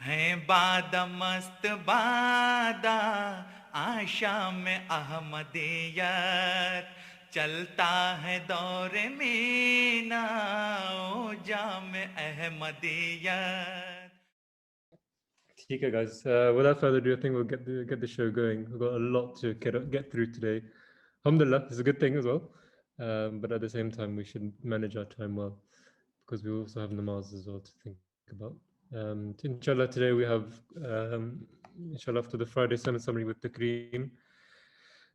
हैं बादा मस्त बादा आशा में अहमदियत चलता है दौर मीना ओ जाम Ahmadiyyat. Okay, guys. Without further ado, I think we'll get the show going. We've got a lot to get through today. Alhamdulillah, it's a good thing as well. But at the same time, we should manage our time well because we also have namaz as well to think about. Inshallah, today we have, inshallah, after the Friday sermon summary with Takreem,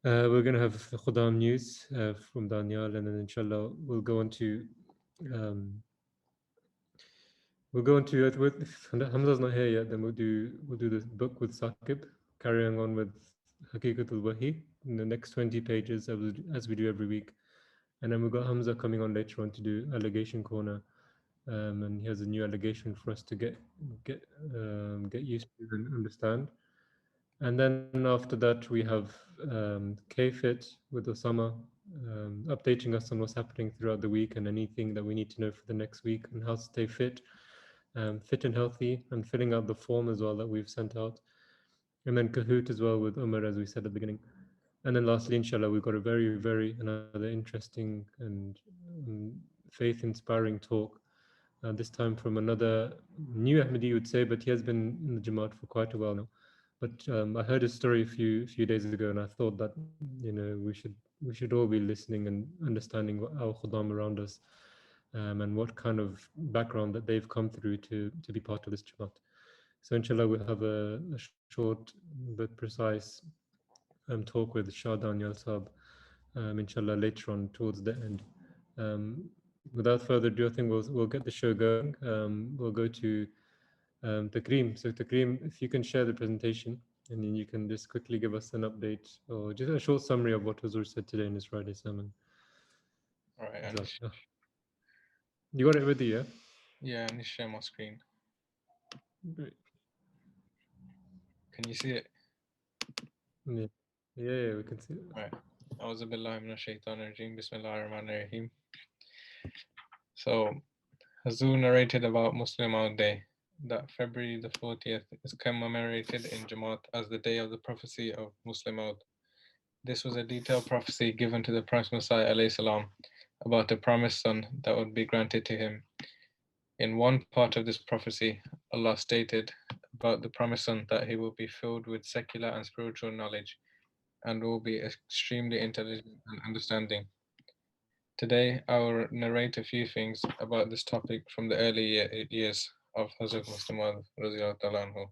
we're going to have Khuddam news from Daniel, and then inshallah, we'll go on to. We'll go into it with Hamza's not here yet. Then we'll do the book with Saqib, carrying on with Haqiqatul Wahi in the next 20 pages as we do every week. And then we've got Hamza coming on later on to do Allegation Corner, and he has a new allegation for us to get used to and understand. And then after that we have K-Fit with Osama, updating us on what's happening throughout the week and anything that we need to know for the next week and how to stay fit. Fit and healthy, and filling out the form as well that we've sent out. And then Kahoot as well with Umar, as we said at the beginning. And then lastly, inshallah, we've got a very another interesting and faith-inspiring talk. This time from another new Ahmadi, you would say, but he has been in the Jamaat for quite a while now. But I heard his story a few days ago, and I thought that we should all be listening and understanding what our Khuddam around us and what kind of background that they've come through to be part of this Jamaat. So inshallah, we'll have a short but precise talk with Shah Daniel Saab, inshallah, later on towards the end. Without further ado, I think we'll get the show going. We'll go to Takreem. So Takreem, if you can share the presentation, and then you can just quickly give us an update or just a short summary of what Hazrat said today in his Friday sermon. All right, you got it with you, yeah? Yeah, I need to share my screen. Great. Can you see it? Yeah, we can see it. Right. A'udhu billahi minash shaitanir rajim. Bismillahir rahmanir rahim. So, Hazur narrated about Musleh Maud Day, that February the 40th is commemorated in Jamaat as the day of the prophecy of Musleh Maud. This was a detailed prophecy given to the Prophet Messiah alayhi salam about a promised son that would be granted to him. In one part of this prophecy, Allah stated about the promised son that he will be filled with secular and spiritual knowledge and will be extremely intelligent and understanding. Today, I will narrate a few things about this topic from the early years of Hazrat Musleh Maud radiallahu anhu.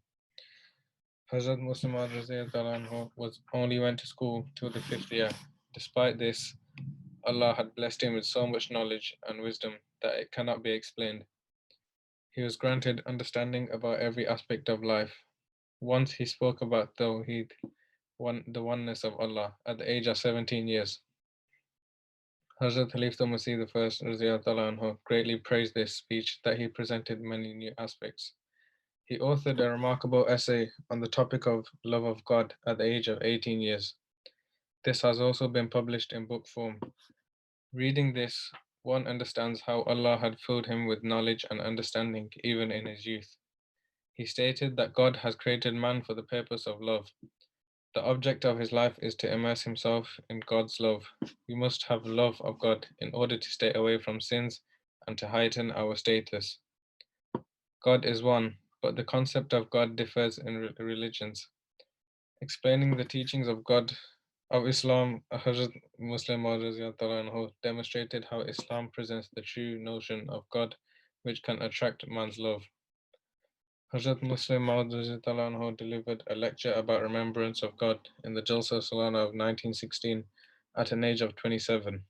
Hazrat Musleh Maud radiallahu anhu only went to school till the 5th year. Despite this, Allah had blessed him with so much knowledge and wisdom that it cannot be explained. He was granted understanding about every aspect of life. Once he spoke about Tawheed, the oneness of Allah, at the age of 17 years. Hazrat Khalifa Masih I greatly praised this speech that he presented many new aspects. He authored a remarkable essay on the topic of love of God at the age of 18 years. This has also been published in book form. Reading this, one understands how Allah had filled him with knowledge and understanding even in his youth. He stated that God has created man for the purpose of love. The object of his life is to immerse himself in God's love. We must have love of God in order to stay away from sins and to heighten our status. God is one, but the concept of God differs in religions. Explaining the teachings of God of Islam, Hazrat Musleh Maud demonstrated how Islam presents the true notion of God which can attract man's love. Hazrat Musleh Maud delivered a lecture about remembrance of God in the Jalsa Salana of 1916 at an age of 27.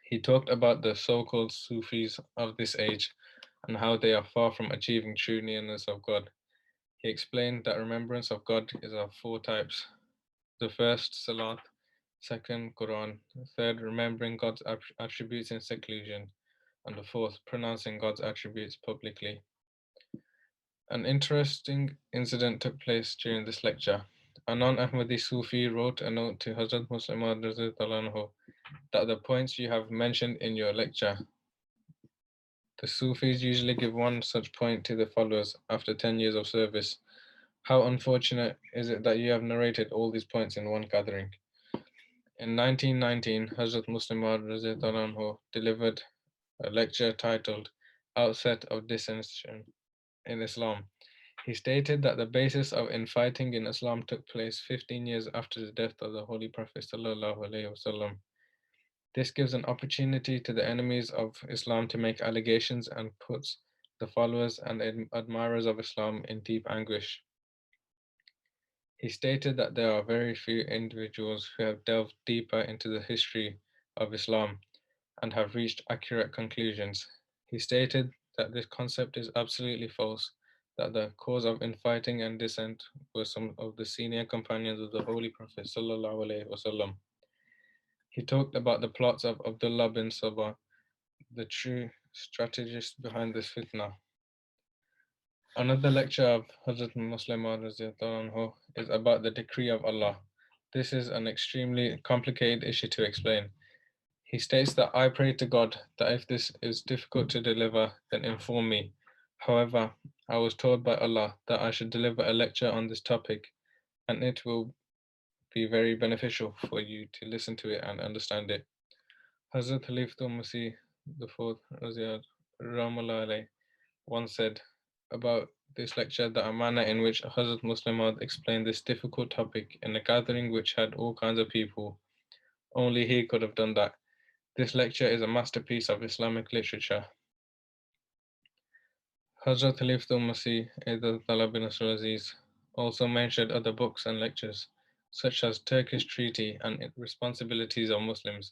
He talked about the so-called Sufis of this age and how they are far from achieving true nearness of God. He explained that remembrance of God is of 4 types. The first, Salat; second, Quran; third, remembering God's attributes in seclusion; and the fourth, pronouncing God's attributes publicly. An interesting incident took place during this lecture. A non-Ahmadi Sufi wrote a note to Hazrat Musleh Maud that the points you have mentioned in your lecture, The Sufis usually give one such point to the followers after 10 years of service. How unfortunate is it that you have narrated all these points in one gathering? In 1919, Hazrat Musleh Maud delivered a lecture titled Outset of Dissension in Islam. He stated that the basis of infighting in Islam took place 15 years after the death of the Holy Prophet ﷺ. This gives an opportunity to the enemies of Islam to make allegations and puts the followers and admirers of Islam in deep anguish. He stated that there are very few individuals who have delved deeper into the history of Islam and have reached accurate conclusions. He stated that this concept is absolutely false, that the cause of infighting and dissent were some of the senior companions of the Holy Prophet ﷺ. He talked about the plots of Abdullah bin Sabah, the true strategist behind this fitna. Another lecture of Hazrat Musleh Maud is about the decree of Allah. This is an extremely complicated issue to explain. He states that I pray to God that if this is difficult to deliver, then inform me. However, I was told by Allah that I should deliver a lecture on this topic, and it will be very beneficial for you to listen to it and understand it. Hazrat Khalifah Masih IV Ramallah once said about this lecture that a manner in which Hazrat Musleh Maud explained this difficult topic in a gathering which had all kinds of people, only he could have done that. This lecture is a masterpiece of Islamic literature. Hazrat Khalifah Masih bin Aziz also mentioned other books and lectures, such as Turkish Treaty and Responsibilities of Muslims,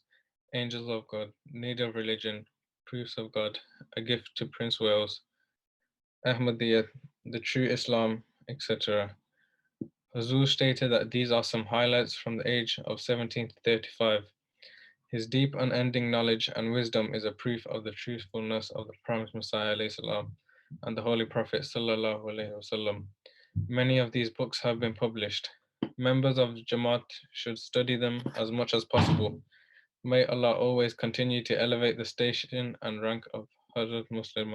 Angels of God, Need of Religion, Proofs of God, A Gift to Prince Wales, Ahmadiyyat, The True Islam, etc. Hazur stated that these are some highlights from the age of 17 to 35. His deep, unending knowledge and wisdom is a proof of the truthfulness of the promised Messiah ﷺ and the Holy Prophet ﷺ. Many of these books have been published. Members of the Jamaat should study them as much as possible. May Allah always continue to elevate the station and rank of Hazrat Musleh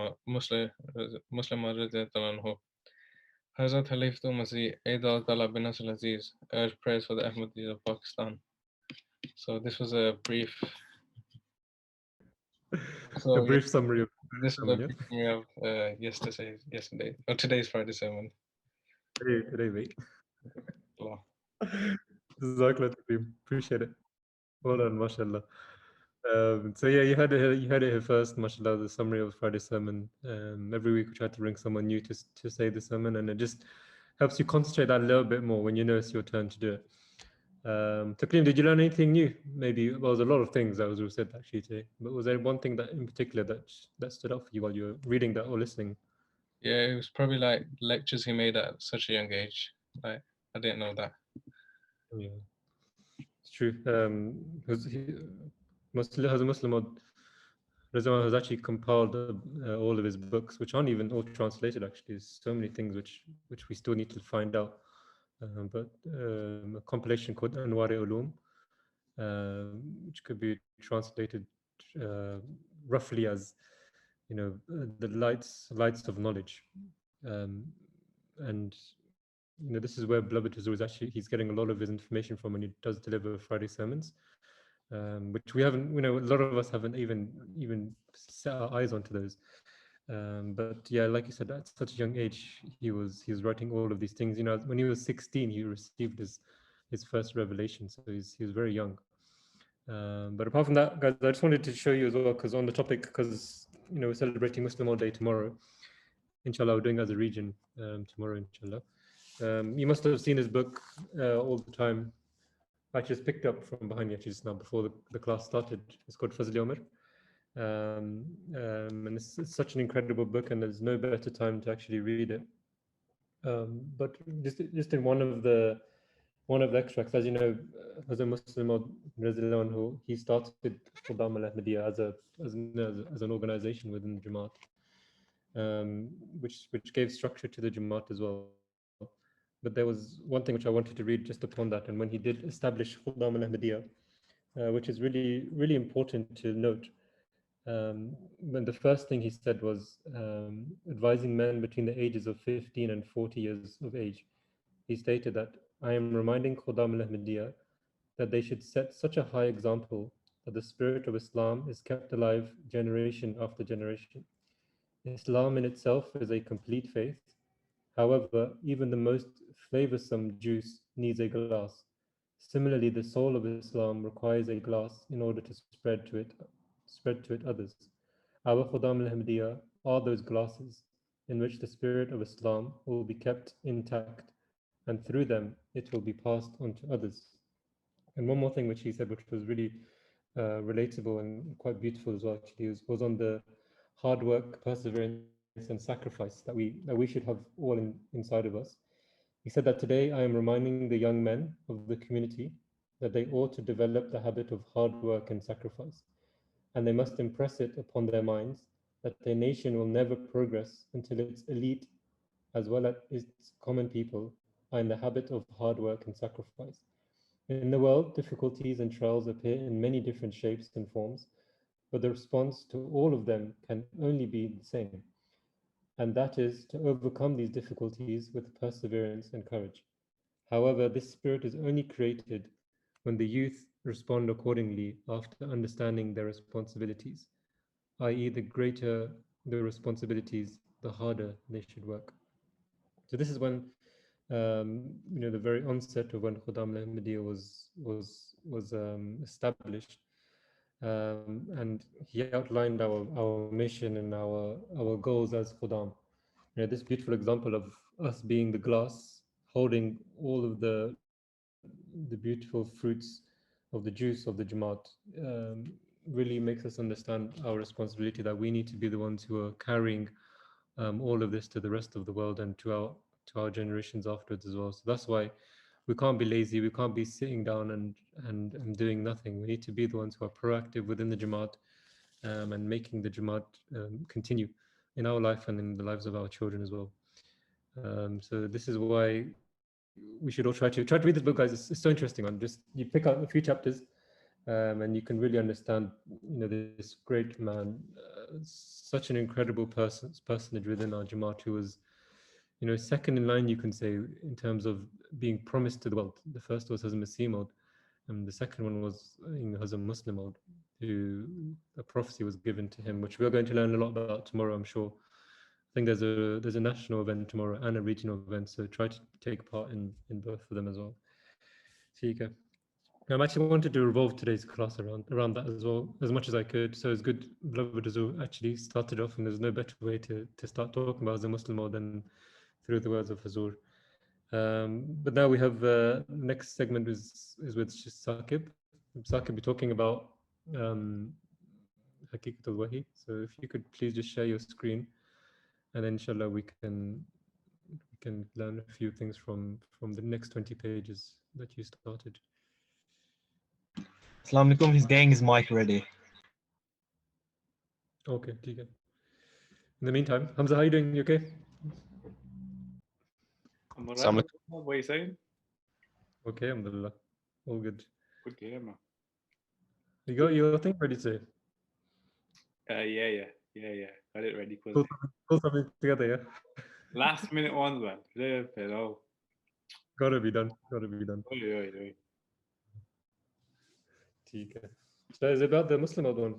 Hazrat Khalifah Masih Abdullah bin Aziz urged prayers for the Ahmadis of Pakistan. So this was a brief. A brief summary of this was a sermon, brief summary of yesterday or today's Friday sermon. Today, mate. Allah. Jazakallah, appreciate it. Well done, mashallah. So yeah, you had it here first, mashallah, the summary of Friday's sermon. Every week we try to bring someone new to say the sermon, and it just helps you concentrate that a little bit more when you know it's your turn to do it. Taklim, did you learn anything new? Maybe, well, there's a lot of things that was said actually today, but was there one thing that in particular that stood out for you while you were reading that or listening? Yeah, it was probably like lectures he made at such a young age. Like, I didn't know that. Yeah, it's true. Hazrat Musleh Maud has actually compiled all of his books, which aren't even all translated. Actually, there's so many things which we still need to find out. But a compilation called Anwar Ulum, which could be translated roughly as, the lights of knowledge, and this is where beloved Huzur is actually, he's getting a lot of his information from when he does deliver Friday sermons, which we haven't, a lot of us haven't even set our eyes onto those. But yeah, like you said, at such a young age, he was writing all of these things. When he was 16, he received his first revelation, so he was very young. But apart from that, guys, I just wanted to show you as well, because on the topic, because we're celebrating Muslim All Day tomorrow. Inshallah, we're doing as a region tomorrow, inshallah. You must have seen his book all the time. I just picked up from behind me actually just now before the class started. It's called Fazli Omar. And it's such an incredible book, and there's no better time to actually read it. But just in one of the extracts, as you know, as a Muslim, he started Khuddam al-Ahmadiyya as an organization within the Jamaat, which gave structure to the Jamaat as well. But there was one thing which I wanted to read just upon that, and when he did establish Khuddam al-Ahmadiyya, which is really, really important to note. when the first thing he said was advising men between the ages of 15 and 40 years of age. He stated that I am reminding Khuddam al-Ahmadiyya that they should set such a high example that the spirit of Islam is kept alive generation after generation. Islam in itself is a complete faith. However, even the most flavorsome juice needs a glass. Similarly, the soul of Islam requires a glass in order to spread to it others. Our Khuddam al-Ahmadiyya are those glasses in which the spirit of Islam will be kept intact, and through them it will be passed on to others. And one more thing which he said, which was really relatable and quite beautiful as well, actually, was on the hard work, perseverance, and sacrifice that we should have all inside of us. He said that today I am reminding the young men of the community that they ought to develop the habit of hard work and sacrifice, and they must impress it upon their minds that their nation will never progress until its elite, as well as its common people, are in the habit of hard work and sacrifice. In the world, difficulties and trials appear in many different shapes and forms, but the response to all of them can only be the same, and that is to overcome these difficulties with perseverance and courage. However, this spirit is only created when the youth respond accordingly after understanding their responsibilities, i.e., the greater the responsibilities, the harder they should work. So this is when the very onset of when Khuddam al-Ahmadiyya was established, and he outlined our mission and our goals as Khuddam. This beautiful example of us being the glass, holding all of the beautiful fruits of the juice of the Jamaat, really makes us understand our responsibility that we need to be the ones who are carrying all of this to the rest of the world and to our generations afterwards as well. So that's why we can't be lazy. We can't be sitting down and doing nothing. We need to be the ones who are proactive within the Jamaat, and making the Jamaat continue in our life and in the lives of our children as well. So this is why we should all try to read this book, guys. It's so interesting. On just you pick out a few chapters, and you can really understand, this great man, such an incredible personage within our Jamaat, who was, second in line, you can say, in terms of being promised to the world. The first was Hazrat Masih Maud, and the second one was Hazrat Musleh Maud, who a prophecy was given to him, which we are going to learn a lot about tomorrow, I'm sure. I think there's a national event tomorrow and a regional event, so try to take part in both of them as well. Okay. I actually wanted to revolve today's class around that as well, as much as I could. So it's good, beloved Azur actually started off, and there's no better way to start talking about the Muslim mode than through the words of Hazur. But now we have the next segment is with Saqib. Saqib will be talking about Haqiqat al-Wahi. So if you could please just share your screen, and then inshallah we can learn a few things from the next 20 pages that you started. Assalamu alaikum, he's getting his mic ready. Okay, ठीक है. In the meantime, Hamza, how are you doing? You okay? I'm alright. What are you saying? Okay, alhamdulillah. All good. Good to hear, man. You got your thing ready to say? Yeah. Got it ready. Pull something together, yeah? Last minute ones, man. Hello. Gotta be done. Oi. ठीक है. So is it about the Muslim one?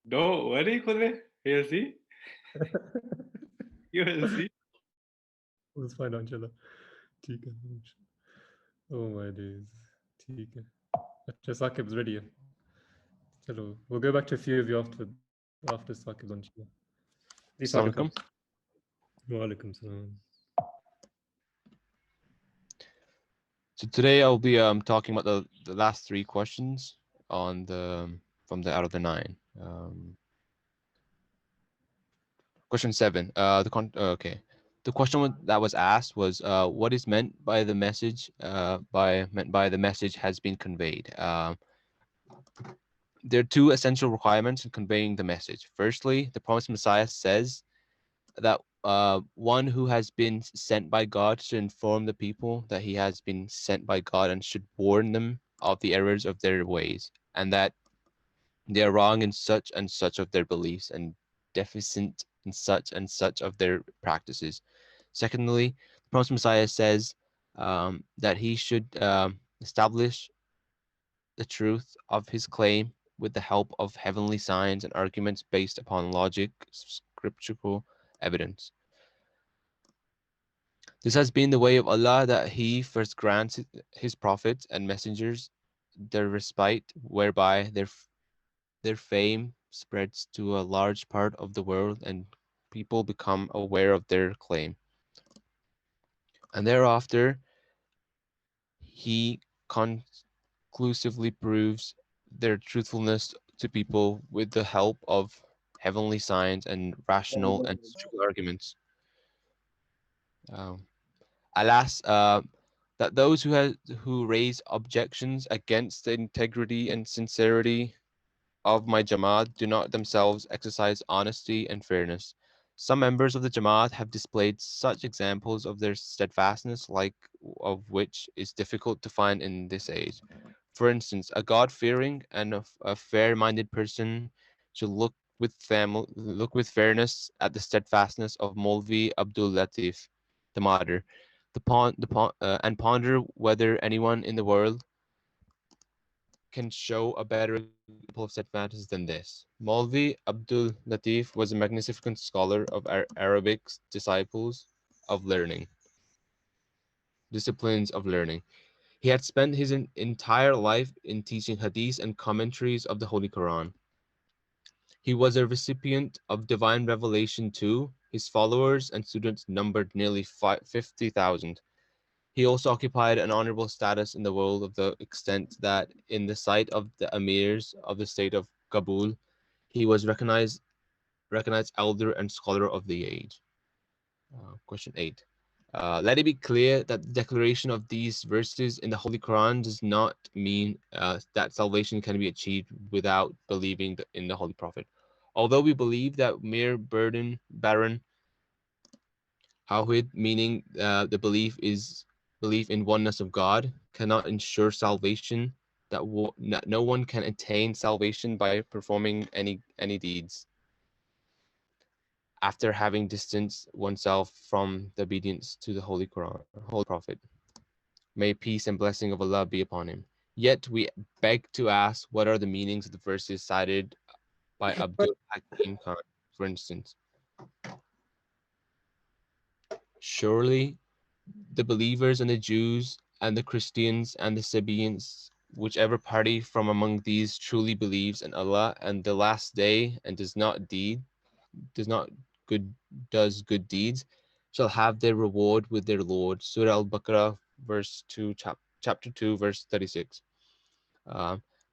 Don't worry, Khuddam. You'll see. You'll see. Let's find out, inshallah. ठीक है. Oh my days. ठीक है. अच्छा, Saqib's ready. Chalo, we'll go back to a few of you after Saqib's on, inshallah. Assalamu alaikum. Wa alaikum salam. So today I'll be talking about the last 3 questions on from the out of the 9. Question 7. Okay. The question that was asked was what is meant by the message? By the message has been conveyed. There are 2 essential requirements in conveying the message. Firstly, the promised Messiah says that one who has been sent by God should inform the people that he has been sent by God and should warn them of the errors of their ways, and that They are wrong in such and such of their beliefs and deficient in such and such of their practices. Secondly, the Promised Messiah says that he should establish the truth of his claim with the help of heavenly signs and arguments based upon logic, scriptural evidence. This has been the way of Allah, that He first grants His prophets and messengers their respite, whereby their fame spreads to a large part of the world and people become aware of their claim. And thereafter, He conclusively proves their truthfulness to people with the help of heavenly signs and rational and true arguments. Um, Alas, that those who raise objections against the integrity and sincerity of my Jamaat do not themselves exercise honesty and fairness. Some members of the Jamaat have displayed such examples of their steadfastness, like of which is difficult to find in this age. For instance, a God-fearing and a fair-minded person should look with fairness at the steadfastness of Molvi Abdul Latif, the martyr, and ponder whether anyone in the world can show a better example of steadfastness than this. Maulvi Abdul Latif was a magnificent scholar of Arabic disciplines of learning. He had spent his entire life in teaching hadith and commentaries of the Holy Quran. He was a recipient of divine revelation too. His followers and students numbered nearly 50,000. He also occupied an honorable status in the world of the extent that, in the sight of the emirs of the state of Kabul, he was recognized elder and scholar of the age. Question 8. Let it be clear that the declaration of these verses in the Holy Quran does not mean that salvation can be achieved without believing in the Holy Prophet. Although we believe that mere barren Tawhid, meaning the belief in oneness of God, cannot ensure salvation, that no one can attain salvation by performing any deeds after having distanced oneself from the obedience to the Holy Prophet. May peace and blessing of Allah be upon him. Yet we beg to ask, what are the meanings of the verses cited by Abdul Hakim Khan, for instance? Surely the believers and the Jews and the Christians and the Sabians, whichever party from among these truly believes in Allah and the last day and does good deeds, shall have their reward with their Lord. Surah Al-Baqarah, verse 2, chapter 2, verse 36.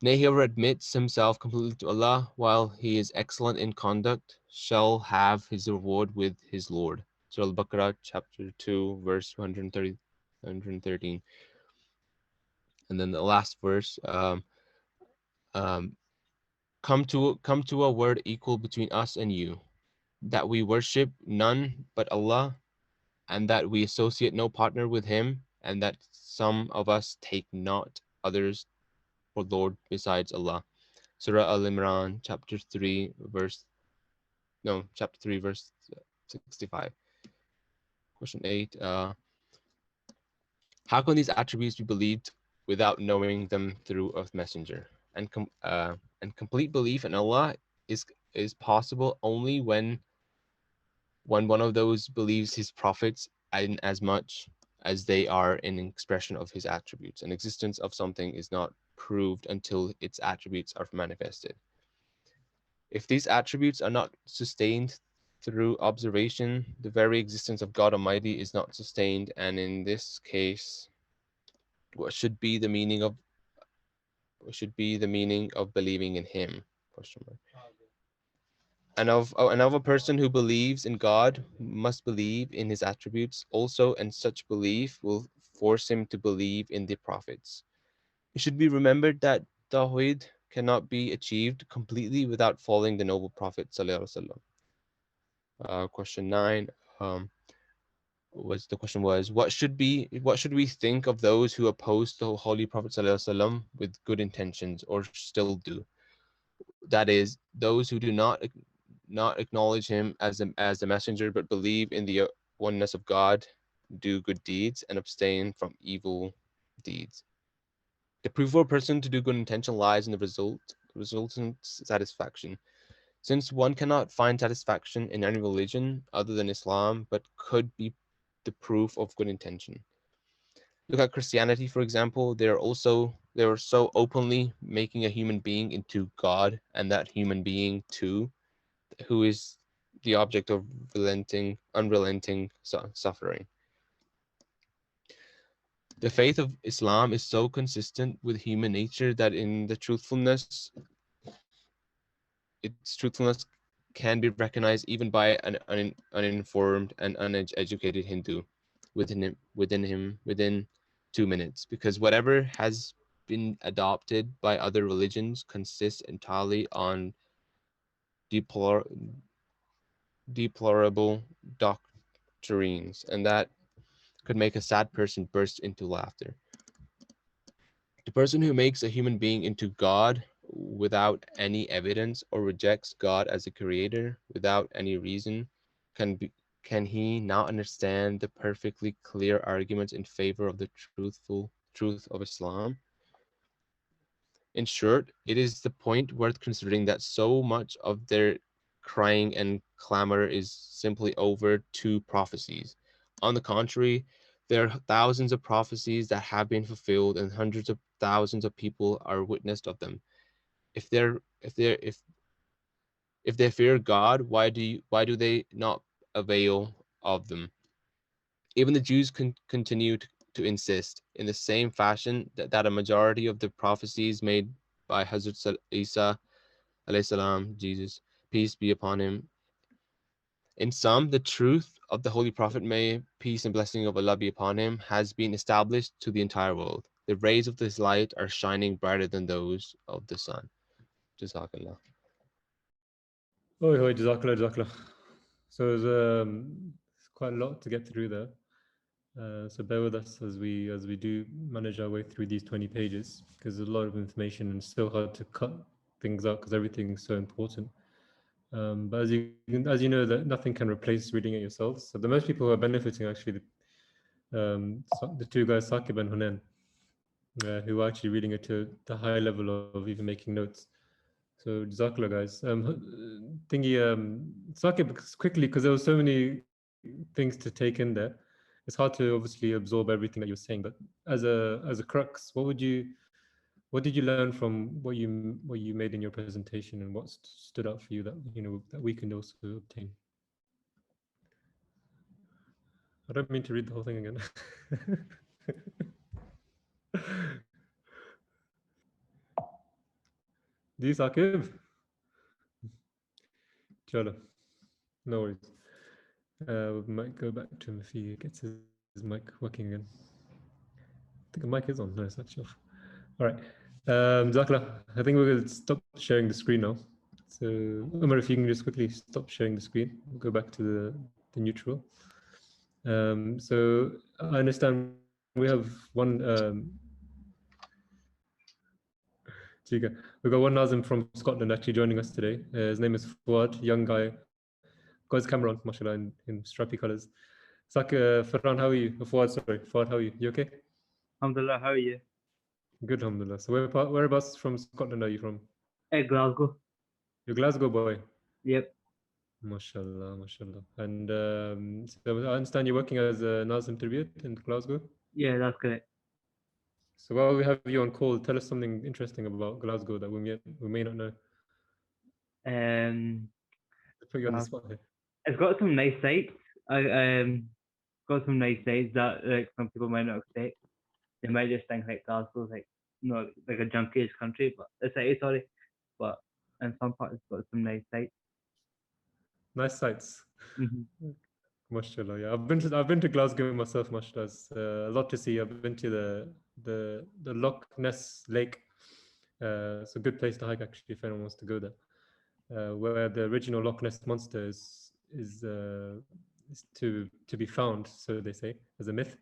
Nay, whoever admits himself completely to Allah while he is excellent in conduct shall have his reward with his Lord. Surah Al-Baqarah, chapter 2, verse 113. And then the last verse, come to a word equal between us and you, that we worship none but Allah, and that we associate no partner with him, and that some of us take not others for Lord besides Allah. Surah Al-Imran, chapter 3, verse 65. Question 8. How can these attributes be believed without knowing them through a messenger? And complete belief in Allah is possible only when one of those believes his prophets in as much as they are in expression of his attributes. An existence of something is not proved until its attributes are manifested. If these attributes are not sustained through observation, the very existence of God Almighty is not sustained, and in this case, what should be the meaning of believing in him? Question mark. And of a person who believes in God must believe in his attributes also, and such belief will force him to believe in the prophets. It should be remembered that Tawhid cannot be achieved completely without following the noble Prophet Sallallahu Alaihi Wasallam. Question 9. The question was, what should we think of those who oppose the Holy Prophet Sallallahu Alaihi Wasallam with good intentions, or still do? that is, those who do not acknowledge him as the messenger, but believe in the oneness of God, do good deeds and abstain from evil deeds. The proof of a person to do good intention lies in the resultant satisfaction. Since one cannot find satisfaction in any religion other than Islam, but could be the proof of good intention. Look at Christianity, for example. They are so openly making a human being into God, and that human being too, who is the object of unrelenting suffering. The faith of Islam is so consistent with human nature that its truthfulness can be recognized even by an uninformed and uneducated Hindu within 2 minutes, because whatever has been adopted by other religions consists entirely on deplorable doctrines, and that could make a sad person burst into laughter. The person who makes a human being into God without any evidence, or rejects God as a creator without any reason, can he not understand the perfectly clear arguments in favor of the truth of Islam? In short, it is the point worth considering that so much of their crying and clamor is simply over two prophecies. On the contrary, there are thousands of prophecies that have been fulfilled, and hundreds of thousands of people are witnessed of them. If they fear God, why do they not avail of them? Even the Jews continue to insist, in the same fashion, that a majority of the prophecies made by Hazrat Isa alayhi salam, Jesus, peace be upon him. In sum, the truth of the Holy Prophet, may peace and blessing of Allah be upon him, has been established to the entire world. The rays of this light are shining brighter than those of the sun. Jazakallah. Oh, Jazakallah, Jazakallah. So it's quite a lot to get through there. So bear with us as we do manage our way through these 20 pages, because there's a lot of information and it's so hard to cut things out because everything's so important. But as you know, that nothing can replace reading it yourselves. So the most people who are benefiting are actually the two guys, Saqib and Hunain, who are actually reading it to the high level of even making notes. So Jazakallah, guys. Saqib, quickly, because there were so many things to take in there. It's hard to obviously absorb everything that you're saying. But as a crux, what did you learn from what you made in your presentation, and what stood out for you that that we can also obtain? I don't mean to read the whole thing again. Do you, Saqib? Chalo. No worries. We might go back to him if he gets his mic working again. I think the mic is on. No, it's actually off. All right. Jazakallah, I think we're going to stop sharing the screen now. So, Umar, if you can just quickly stop sharing the screen, we'll go back to the neutral. So, I understand we have one. We've got one Nazim from Scotland actually joining us today. His name is Fuad, young guy. Got his camera on, mashallah, in strappy colors. Farhan, how are you? Fuad, how are you? You okay? Alhamdulillah, how are you? Good, alhamdulillah. So whereabouts from Scotland are you from? Glasgow. You're Glasgow boy? Yep. Mashallah, mashallah. And so I understand you're working as a Nazim Tarbiyat in Glasgow? Yeah, that's correct. So while we have you on call, tell us something interesting about Glasgow that we may not know. Put you on the spot here. It's got some nice sites. Got some nice sites that like some people might not expect. They might just think like Glasgow's like like a junkish country, but sorry. But in some parts it's got some nice sites. Nice sites. Mm-hmm. Mashallah, yeah. I've been to Glasgow myself, mashallah. A lot to see. I've been to the Loch Ness Lake. It's a good place to hike actually if anyone wants to go there. Where the original Loch Ness monster is to be found, so they say, as a myth.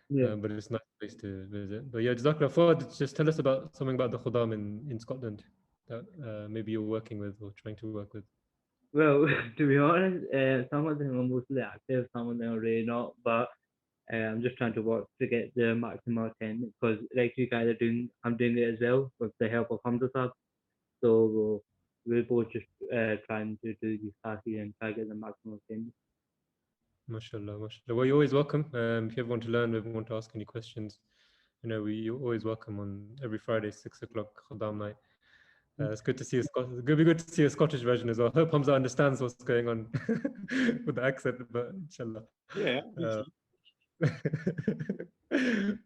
Yeah. But it's not a place to visit. But yeah, Jazakallah, just tell us something about the Khuddam in Scotland that maybe you're working with or trying to work with? Well, to be honest, some of them are mostly active, some of them are really not. But I'm just trying to work to get the maximum attendance because, like you guys are doing, I'm doing it as well with the help of Hazrat. So we're both just trying to do these classes and try to get the maximum attendance. MashaAllah, MashaAllah. Well, you're always welcome. If you ever want to learn, ever want to ask any questions, you're always welcome on every Friday, 6 o'clock, Khuddam night. It's good to see it's good to see a Scottish version as well. I hope Hamza understands what's going on with the accent, but inshallah. Yeah.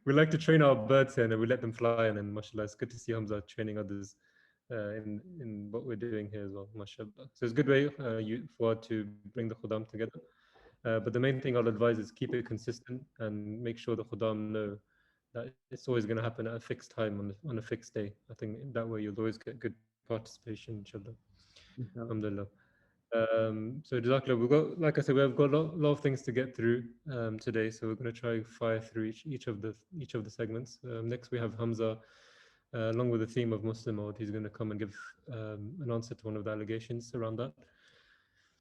We like to train our birds here and we let them fly, and then mashallah, it's good to see Hamza training others in what we're doing here as well, mashallah. So it's a good way for to bring the Khuddam together. But the main thing I'll advise is keep it consistent and make sure the Khuddam know that it's always going to happen at a fixed time on a fixed day. I think that way you'll always get good participation, inshallah. Alhamdulillah. So Jazakallah, we've got, like I said, we've got a lot of things to get through today. So we're going to try fire through each of the segments. Next we have Hamza, along with the theme of Muslim mode. He's going to come and give an answer to one of the allegations around that.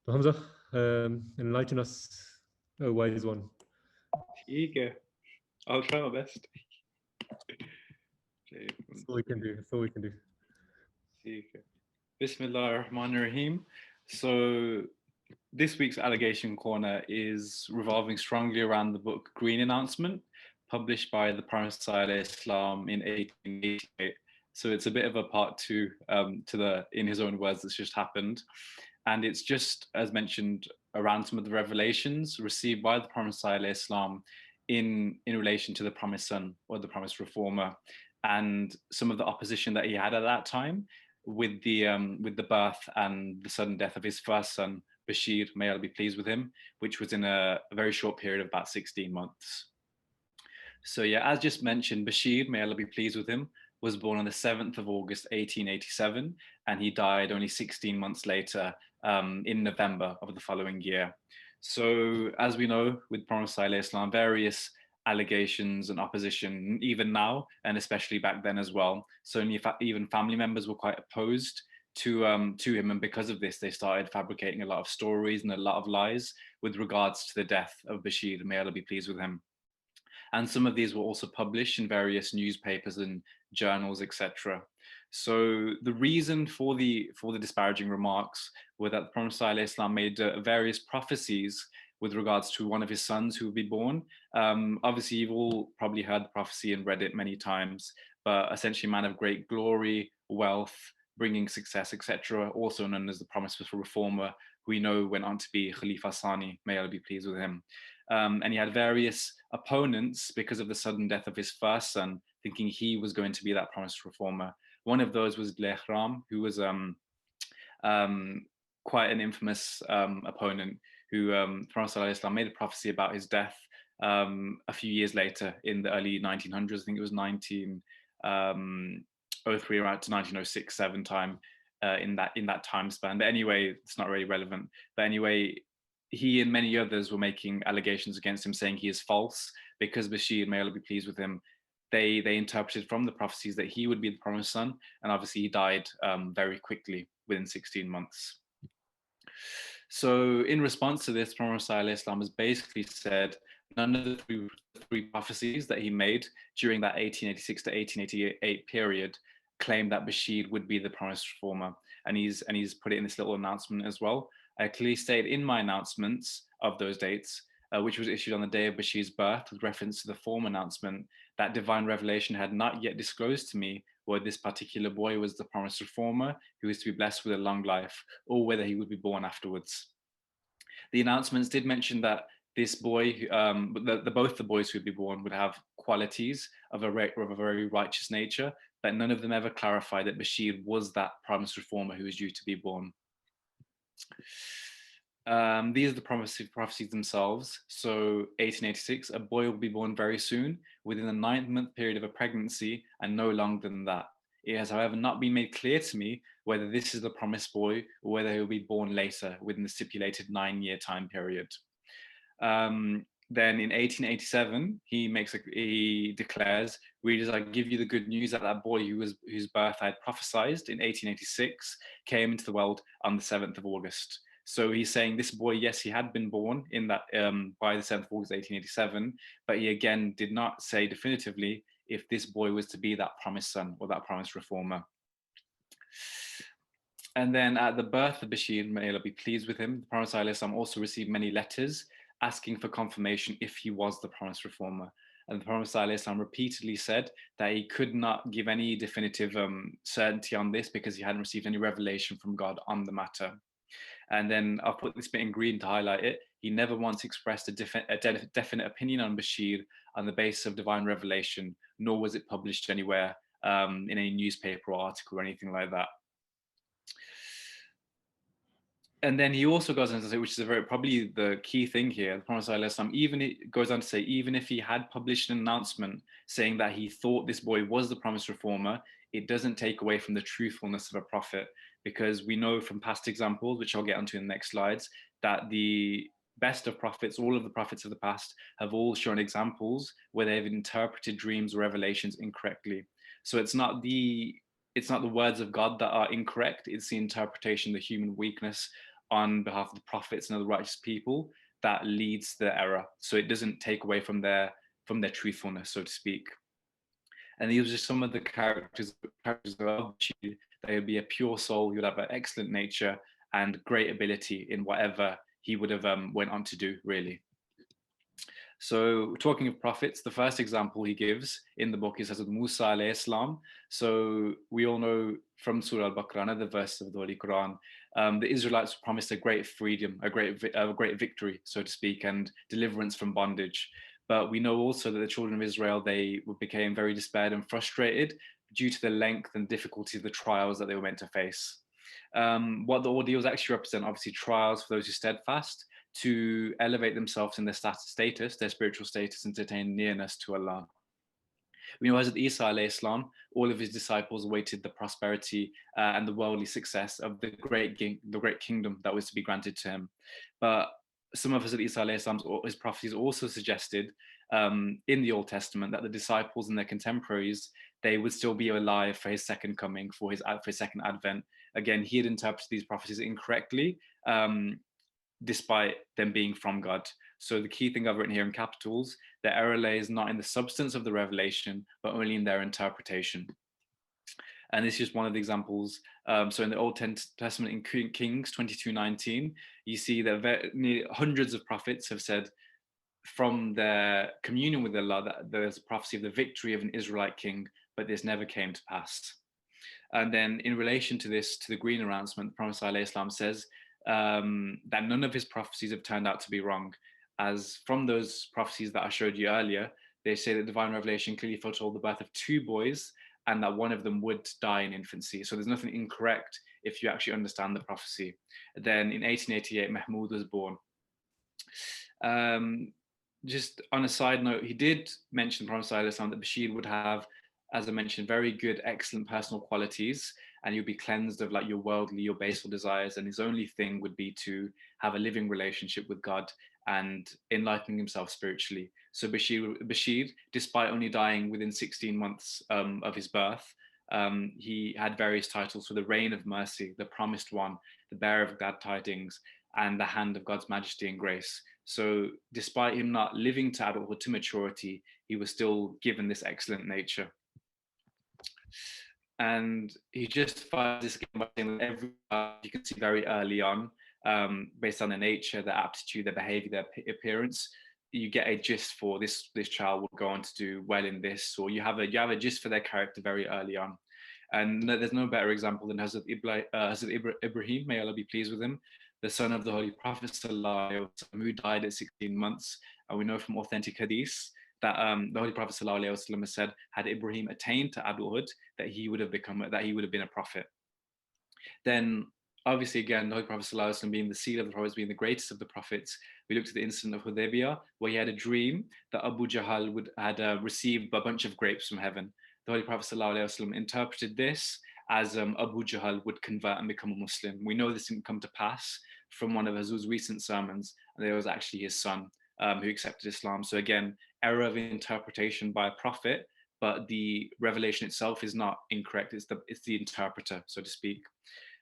So Hamza, enlighten us, oh wise one. Eager. I'll try my best. That's all we can do. That's all we can do. Bismillah ar-Rahman ar-Rahim. So this week's Allegation Corner is revolving strongly around the book Green Announcement, published by the Prophet Islam in 1888. So it's a bit of a part two to the, in his own words, that's just happened. And it's just, as mentioned, around some of the revelations received by the Prophet Islam in relation to the promised son or the promised reformer, and some of the opposition that he had at that time with the birth and the sudden death of his first son, Bashir, may Allah be pleased with him, which was in a very short period of about 16 months. So yeah, as just mentioned, Bashir, may Allah be pleased with him, was born on the 7th of August, 1887, and he died only 16 months later in November of the following year. So as we know, with Prophet Islam, various allegations and opposition, even now, and especially back then as well. So even family members were quite opposed to him, and because of this, they started fabricating a lot of stories and a lot of lies with regards to the death of Bashir, may Allah be pleased with him. And some of these were also published in various newspapers and journals, etc. So the reason for the disparaging remarks were that the Prophet Islam made various prophecies with regards to one of his sons who would be born. Obviously, you've all probably heard the prophecy and read it many times, but essentially, man of great glory, wealth, bringing success, etc., also known as the promised reformer, who we know went on to be Khalifa Sani, may Allah be pleased with him. And he had various opponents because of the sudden death of his first son, thinking he was going to be that promised reformer. One of those was Lehram, who was quite an infamous opponent, who Prophet Islam made a prophecy about his death a few years later in the early 1900s. I think it was 1903 around to 1906-07 time in that time span. But anyway, it's not really relevant. But anyway, he and many others were making allegations against him, saying he is false because Bashir, may Allah be pleased with him, they interpreted from the prophecies that he would be the promised son, and obviously he died very quickly within 16 months. So in response to this, Prophet Islam has basically said none of the three prophecies that he made during that 1886 to 1888 period claimed that Bashir would be the promised reformer, and he's put it in this little announcement as well. I clearly stated in my announcements of those dates, which was issued on the day of Bashir's birth, with reference to the former announcement, that divine revelation had not yet disclosed to me whether this particular boy was the promised reformer who is to be blessed with a long life, or whether he would be born afterwards. The announcements did mention that this boy, both the boys who would be born would have qualities of a very righteous nature, but none of them ever clarified that Bashir was that promised reformer who was due to be born. These are the prophecies themselves. So 1886, a boy will be born very soon, within the 9th-month period of a pregnancy, and no longer than that. It has, however, not been made clear to me whether this is the promised boy or whether he will be born later within the stipulated 9-year time period. Then in 1887, he declares, Readers, I give you the good news that that boy whose birth I had prophesied in 1886 came into the world on the 7th of August. So he's saying this boy, yes, he had been born in that by the 7th of August 1887, but he again did not say definitively if this boy was to be that promised son or that promised reformer. And then at the birth of Bashir, may Allah be pleased with him, the Prophet ﷺ also received many letters asking for confirmation if he was the promised reformer. And the Prophet ﷺ repeatedly said that he could not give any definitive certainty on this because he hadn't received any revelation from God on the matter. And then I'll put this bit in green to highlight it. He never once expressed a definite opinion on Bashir on the basis of divine revelation, nor was it published anywhere in any newspaper or article or anything like that. And then he also goes on to say, which is probably the key thing here, the Prophet ﷺ, even it goes on to say, even if he had published an announcement saying that he thought this boy was the promised reformer, it doesn't take away from the truthfulness of a prophet, because we know from past examples, which I'll get onto in the next slides, that the best of prophets, all of the prophets of the past, have all shown examples where they've interpreted dreams or revelations incorrectly. So it's not the words of God that are incorrect, it's the interpretation, the human weakness on behalf of the prophets and other righteous people that leads to the error. So it doesn't take away from their truthfulness, so to speak. And these are just some of the characters of Bashir. They would be a pure soul, he would have an excellent nature and great ability in whatever he would have went on to do, really. So talking of prophets, the first example he gives in the book is Hazrat Musa alayhi salam. So we all know from Surah Al-Baqarah, the verse of the Holy Quran, the Israelites were promised a great freedom, a great victory, so to speak, and deliverance from bondage. But we know also that the children of Israel, they became very despaired and frustrated due to the length and difficulty of the trials that they were meant to face. What the ordeals actually represent, obviously trials for those who are steadfast, to elevate themselves in their status, their spiritual status, and to attain nearness to Allah. We know Hazrat Isa alayhi salam, all of his disciples awaited the prosperity and the worldly success of the great kingdom that was to be granted to him. But some of Hazrat Isa alayhi salam's his prophecies also suggested in the Old Testament that the disciples and their contemporaries, they would still be alive for his second coming, for his second advent. Again, he had interpreted these prophecies incorrectly, despite them being from God. So the key thing I've written here in capitals, the error lays not in the substance of the revelation, but only in their interpretation. And this is just one of the examples. So in the Old Testament, in Kings 22:19, you see that hundreds of prophets have said from their communion with Allah that there's a prophecy of the victory of an Israelite king, but this never came to pass. And then in relation to this, to the green announcement, the Prophet ﷺ says that none of his prophecies have turned out to be wrong. As from those prophecies that I showed you earlier, they say that divine revelation clearly foretold the birth of 2 boys and that one of them would die in infancy. So there's nothing incorrect if you actually understand the prophecy. Then in 1888, Mahmud was born. Just on a side note, he did mention, the Prophet ﷺ, that Bashir would have, as I mentioned, very good, excellent personal qualities, and you'll be cleansed of like your worldly, your basal desires, and his only thing would be to have a living relationship with God and enlightening himself spiritually. So Bashir, despite only dying within 16 months of his birth, he had various titles for the reign of mercy, the promised one, the bearer of glad tidings, and the hand of God's majesty and grace. So despite him not living to adulthood, to maturity, he was still given this excellent nature. And he justifies this by saying that every you can see very early on, based on the nature, the aptitude, their behavior, their appearance, you get a gist for this child will go on to do well in this, or you have a gist for their character very early on. And there's no better example than Hazrat Ibrahim, may Allah be pleased with him, the son of the Holy Prophet who died at 16 months. And we know from authentic hadith that the Holy Prophet has said, had Ibrahim attained to adulthood, that he would have been a prophet. Then obviously, again, the Holy Prophet being the seed of the prophets, being the greatest of the prophets, we looked at the incident of Hudaybiyah, where he had a dream that Abu Jahl had received a bunch of grapes from heaven. The Holy Prophet interpreted this as Abu Jahl would convert and become a Muslim. We know this didn't come to pass from one of Hazrat's recent sermons, and it was actually his son who accepted Islam. So again, error of interpretation by a prophet, but the revelation itself is not incorrect. It's the interpreter, so to speak.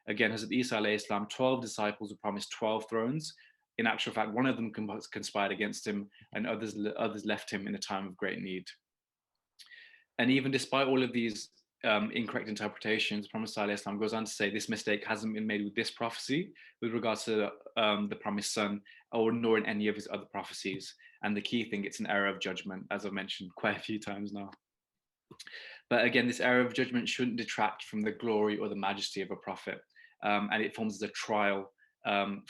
Again, Hazrat Isa alayhi salam, 12 disciples were promised 12 thrones. In actual fact, one of them conspired against him, and others left him in a time of great need. And even despite all of these incorrect interpretations, Prophet ﷺ goes on to say this mistake hasn't been made with this prophecy with regards to the promised son, or nor in any of his other prophecies. And the key thing, it's an error of judgment, as I've mentioned quite a few times now. But again, this error of judgment shouldn't detract from the glory or the majesty of a prophet. And it forms as a trial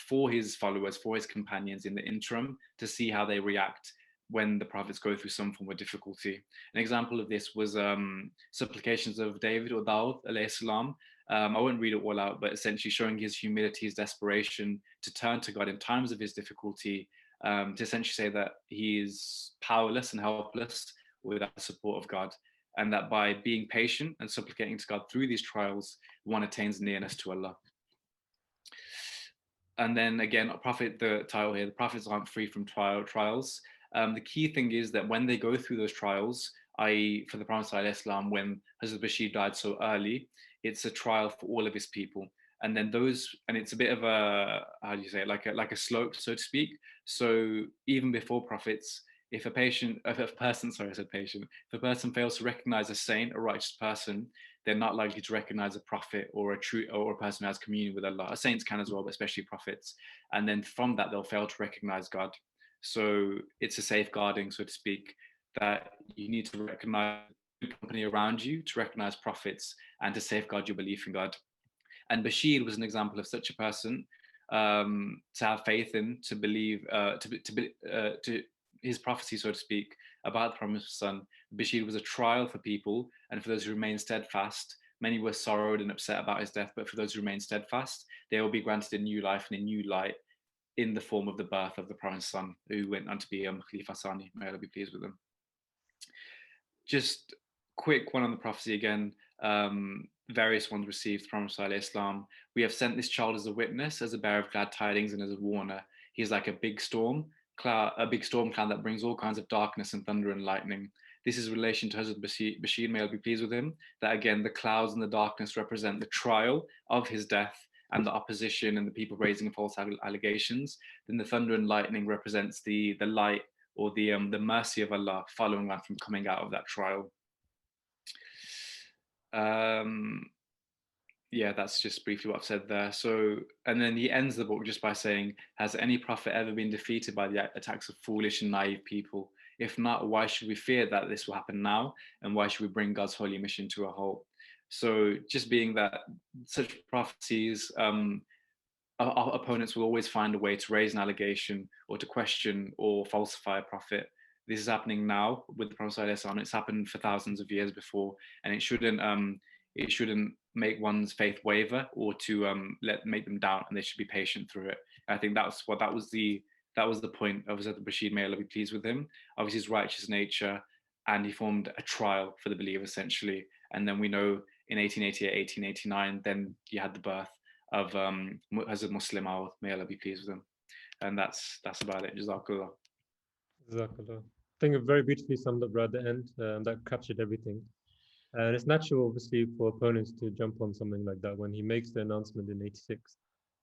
for his followers, for his companions in the interim, to see how they react when the prophets go through some form of difficulty. An example of this was supplications of David or Dawud alayhi salam. I won't read it all out, but essentially showing his humility, his desperation to turn to God in times of his difficulty, to essentially say that he is powerless and helpless without the support of God, and that by being patient and supplicating to God through these trials, one attains nearness to Allah. And then again, the title here, the prophets aren't free from trials. The key thing is that when they go through those trials, i.e. for the Prophet ﷺ, when Hazrat Bashir died so early, it's a trial for all of his people. And then and it's a bit of a, how do you say it, like a slope, so to speak. So even before prophets, if a person fails to recognize a saint, a righteous person, they're not likely to recognize a prophet or a person who has communion with Allah. Saints can as well, but especially prophets. And then from that, they'll fail to recognize God. So it's a safeguarding, so to speak, that you need to recognize the company around you, to recognize prophets, and to safeguard your belief in God. And Bashir was an example of such a person, to have faith in, to believe, to his prophecy, so to speak, about the promised son. Bashir was a trial for people, and for those who remain steadfast. Many were sorrowed and upset about his death, but for those who remain steadfast, they will be granted a new life and a new light in the form of the birth of the promised son, who went on to be Khalifa Sani. May Allah be pleased with him. Just quick one on the prophecy again. Various ones received from Islam. We have sent this child as a witness, as a bearer of glad tidings, and as a warner. He is like a big storm cloud that brings all kinds of darkness and thunder and lightning. This is in relation to Hazrat Bashir, may Allah be pleased with him, that again, the clouds and the darkness represent the trial of his death and the opposition and the people raising false allegations. Then the thunder and lightning represents the light or the mercy of Allah following on from coming out of that trial. Yeah, that's just briefly what I've said there. So, and then he ends the book just by saying, has any prophet ever been defeated by the attacks of foolish and naive people? If not, why should we fear that this will happen now? And why should we bring God's holy mission to a halt? So just being that such prophecies, our opponents will always find a way to raise an allegation or to question or falsify a prophet. This is happening now with the Prophet ﷺ. It's happened for thousands of years before, and it shouldn't make one's faith waver or to make them doubt, and they should be patient through it. I think that was the point of Hazrat Bashir, may Allah be pleased with him. Obviously his righteous nature, and he formed a trial for the believer essentially. And then we know in 1888, 1889, then he had the birth of Hazrat Musleh, may Allah be pleased with him. And that's about it. Jazakallah. Jazakallah. I think it very beautifully summed up right at the end. That captured everything. And it's natural, obviously, for opponents to jump on something like that when he makes the announcement in 86.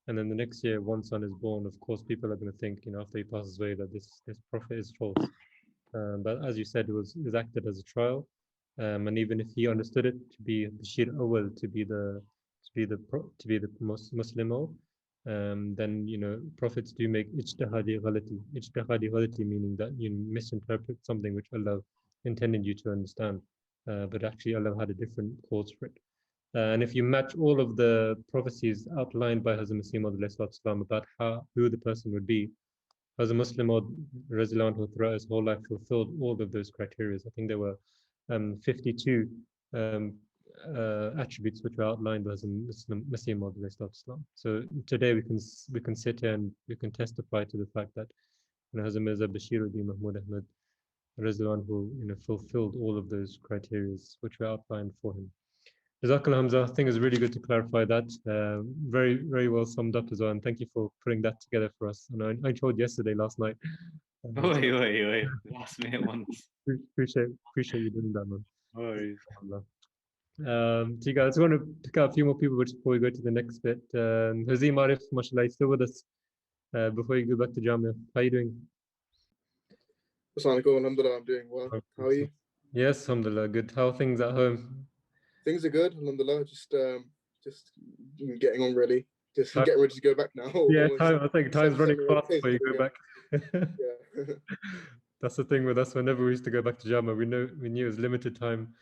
And then the next year, one son is born. Of course, people are going to think, after he passes away, that this prophet is false. But as you said, it was acted as a trial. And even if he understood it to be Bashir Awal, to be the Muslim, then prophets do make ijtihadi ghalati, meaning that you misinterpret something which Allah intended you to understand, but actually Allah had a different cause for it. And if you match all of the prophecies outlined by Hazrat Masih Maud about who the person would be, Hazrat Muslim Maud throughout his whole life fulfilled all of those criteria. I think there were 52 attributes which were outlined by Hazrat Masih Maud. So today we can sit here and we can testify to the fact that Hazrat Mirza Bashir Uddin Mahmud Ahmad who fulfilled all of those criteria which were outlined for him. Jazakallah Hamza, I think it's really good to clarify that. Very, very well summed up as well, and thank you for putting that together for us. And I told yesterday, last night. Wait, last minute ones. Appreciate you doing that, man. No worries. So you guys want to pick out a few more people before we go to the next bit. Hazim Arif, mashallah, is still with us before you go back to Jamia. How are you doing? Assalamualaikum, alhamdulillah, I'm doing well. How are you? Yes, alhamdulillah, good. How are things at home? Things are good, alhamdulillah. Just getting on really. Just getting ready to go back now. Yeah, I think time's running fast before you go back. Yeah. That's the thing with us. Whenever we used to go back to Jamia, we knew it was limited time,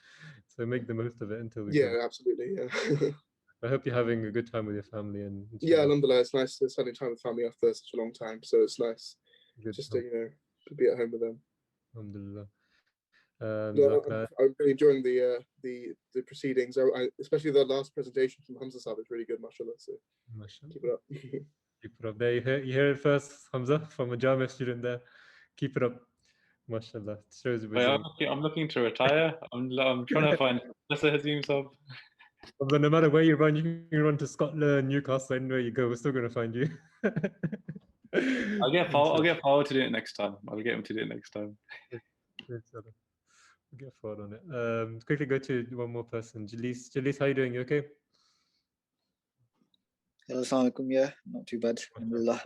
so make the most of it until we go. Yeah, absolutely. Yeah. I hope you're having a good time with your family and yeah, alhamdulillah, it's nice spending time with family after such a long time. So it's nice just to be at home with them. Alhamdulillah. I'm really enjoying the proceedings. Especially the last presentation from Hamza Sahib is really good, mashallah. So keep it up. Keep it up. There, you hear it first, Hamza, from a Jamia student there. Keep it up, mashallah. It shows I'm looking to retire. I'm trying to find Professor Hazim Sahib. But no matter where you run, you can run to Scotland, Newcastle, anywhere you go, we're still going to find you. I'll get Paul to do it next time. I'll get him to do it next time. We'll get forward on it. Quickly go to one more person. Jalis, how are you doing? You okay? Hello, assalamualaikum. Yeah, not too bad. Alhamdulillah.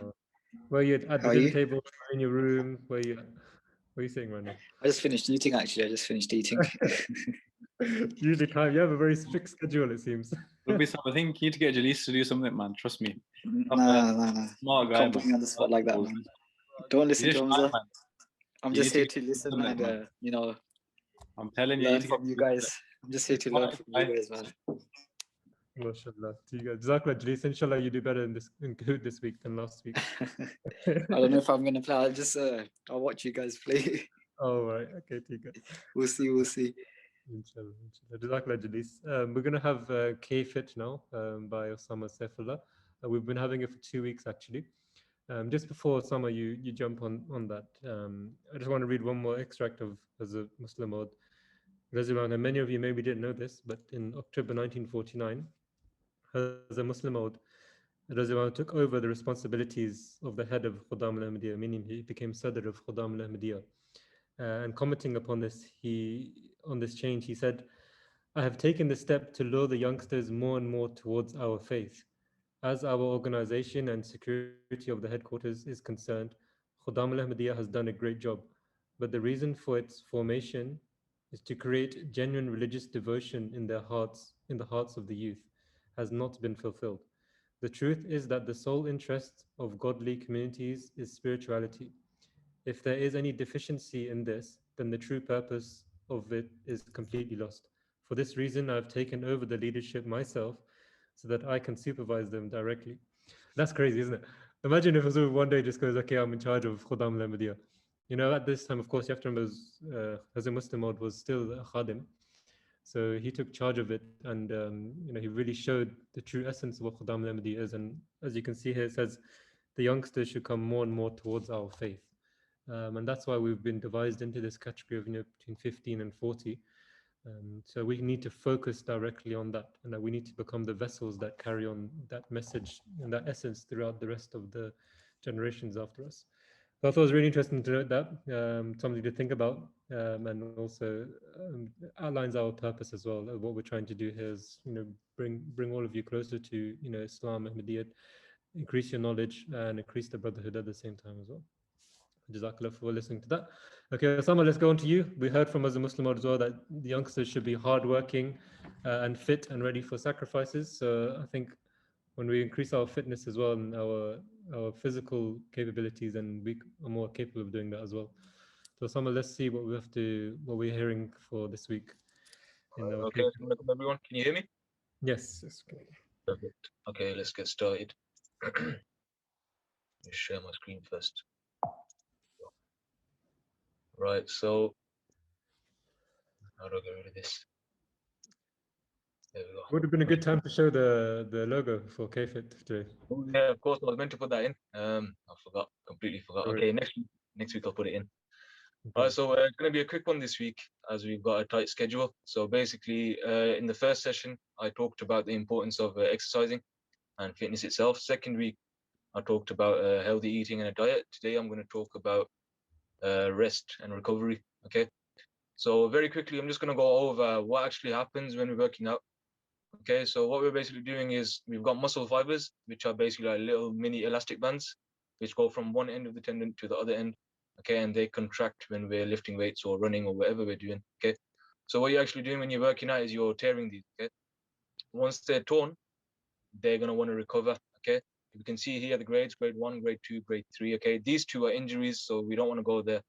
Where are you at the dinner table, in your room? Where are you sitting right now? I just finished eating, actually. I just finished eating. Usually time. You have a very strict schedule, it seems. I think you need to get Jalis to do something, man. Trust me. Nah. Smart guy. Can't put me on the spot like that, man. Don't listen to Hamza. I'm just here to listen and, I'm telling you. Learn from you guys. I'm just here to learn from you guys, man. MashaAllah. Jazakallah, Jalis. Inshallah, you do better in Kahoot this week than last week. I don't know if I'm going to play. I'll watch you guys play. Oh, right. Okay, Tika. We'll see. Inshallah. Jazakallah, Jalis. We're going to have K-Fit now by Osama Saifullah. We've been having it for 2 weeks, actually. Just before summer, you jump on that. I just want to read one more extract of Hazrat Musleh Maud. And many of you maybe didn't know this, but in October 1949, Hazrat Musleh Maud took over the responsibilities of the head of Khuddam al-Ahmadiyya, meaning he became Sadr of Khuddam al-Ahmadiyya. And commenting upon this, on this change, he said, "I have taken the step to lure the youngsters more and more towards our faith. As our organization and security of the headquarters is concerned, Khuddam al-Ahmadiyya has done a great job, but the reason for its formation is to create genuine religious devotion in the hearts of the youth, has not been fulfilled. The truth is that the sole interest of godly communities is spirituality. If there is any deficiency in this, then the true purpose of it is completely lost. For this reason, I've taken over the leadership myself so that I can supervise them directly." That's crazy, isn't it? Imagine if Hazrat one day just goes, "Okay, I'm in charge of Khuddam al-Ahmadiyya." At this time, of course, you have to remember Hazrat Musleh Maud was still a Khadim. So he took charge of it, and he really showed the true essence of what Khuddam al-Ahmadiyya is. And as you can see here, it says the youngsters should come more and more towards our faith. And that's why we've been divided into this category of between 15 and 40. So we need to focus directly on that, and that we need to become the vessels that carry on that message and that essence throughout the rest of the generations after us. So I thought it was really interesting to note that, something to think about, and also outlines our purpose as well. What we're trying to do here is, bring all of you closer to, Islam, Ahmadiyyat, increase your knowledge and increase the brotherhood at the same time as well. Jazakallah for listening to that. Okay, Osama, let's go on to you. We heard from as a Muslim as well that the youngsters should be hardworking and fit and ready for sacrifices. So I think when we increase our fitness as well and our physical capabilities, and we are more capable of doing that as well. So Osama, let's see what we're hearing for this week. Okay, everyone, can you hear me? Yes. Perfect. Okay, let's get started. Let me share my screen first. Right, so how do I get rid of this? There we go. Would have been a good time to show the logo for KFIT today. Oh, yeah, of course, I was meant to put that in. I completely forgot. Okay, next week I'll put it in. Okay. All right, so it's going to be a quick one this week as we've got a tight schedule. So basically, in the first session, I talked about the importance of exercising and fitness itself. Second week, I talked about healthy eating and a diet. Today, I'm going to talk about rest and recovery. Okay, So very quickly, I'm just going to go over what actually happens when we're working out. Okay, so what we're basically doing is we've got muscle fibers, which are basically like little mini elastic bands, which go from one end of the tendon to the other end. Okay, and they contract when we're lifting weights or running or whatever we're doing. Okay, so what you're actually doing when you're working out is you're tearing these. Okay, once they're torn, they're going to want to recover. Okay, you can see here the grades: grade 1, grade 2, grade 3. Okay, these two are injuries, so we don't want to go there.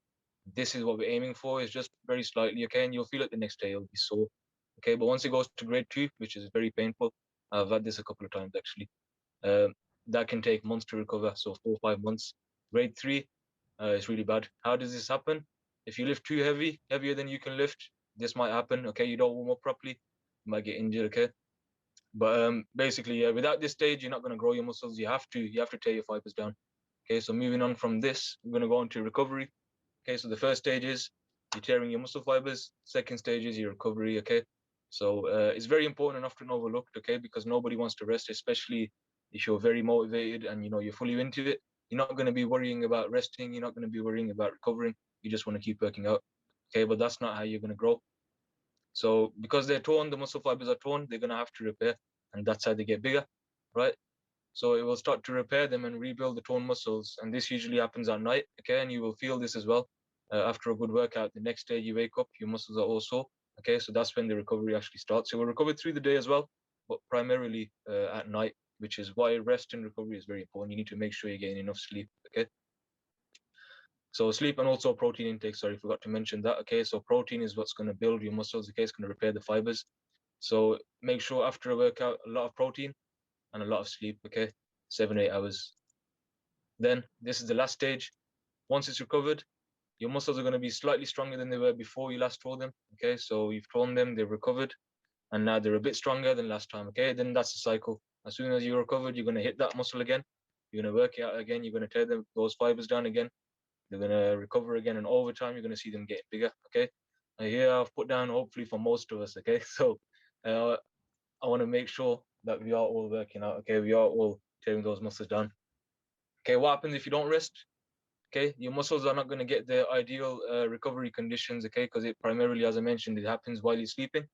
This is what we're aiming for, is just very slightly. Okay, and you'll feel it the next day, you'll be sore. Okay, but once it goes to grade 2, which is very painful, I've had this a couple of times actually, that can take months to recover, so 4 or 5 months. Grade 3 is really bad. How does this happen? If you lift too heavy, heavier than you can lift, this might happen. Okay, you don't warm up properly, you might get injured. Okay, but basically, without this stage, you're not going to grow your muscles. You have to tear your fibers down. Okay, so moving on from this, we're going to go into recovery. Okay, so the first stage is you're tearing your muscle fibers. Second stage is your recovery. Okay, so it's very important and often overlooked. Okay, because nobody wants to rest, especially if you're very motivated and you're fully into it. You're not going to be worrying about resting. You're not going to be worrying about recovering. You just want to keep working out. Okay, but that's not how you're going to grow. So because they're torn, the muscle fibers are torn, they're going to have to repair, and that's how they get bigger, right? So it will start to repair them and rebuild the torn muscles, and this usually happens at night. Okay, and you will feel this as well after a good workout. The next day you wake up, your muscles are all sore. Okay, so that's when the recovery actually starts. So we'll recover through the day as well, but primarily at night, which is why rest and recovery is very important. You need to make sure you're getting enough sleep. Okay, so sleep and also protein intake. Sorry, forgot to mention that. Okay, so protein is what's going to build your muscles. Okay, it's going to repair the fibers. So make sure after a workout, a lot of protein and a lot of sleep. Okay, 7 or 8 hours. Then this is the last stage. Once it's recovered, your muscles are going to be slightly stronger than they were before you last tore them. Okay, so you've torn them, they've recovered, and now they're a bit stronger than last time. Okay, then that's the cycle. As soon as you're recovered, you're going to hit that muscle again. You're going to work it out again. You're going to tear those fibers down again. They're going to recover again, and over time, you're going to see them getting bigger. Okay, and here I've put down hopefully for most of us. Okay, so I want to make sure that we are all working out. Okay, we are all tearing those muscles down. Okay, what happens if you don't rest? Okay, your muscles are not going to get their ideal recovery conditions. Okay, because it primarily, as I mentioned, it happens while you're sleeping.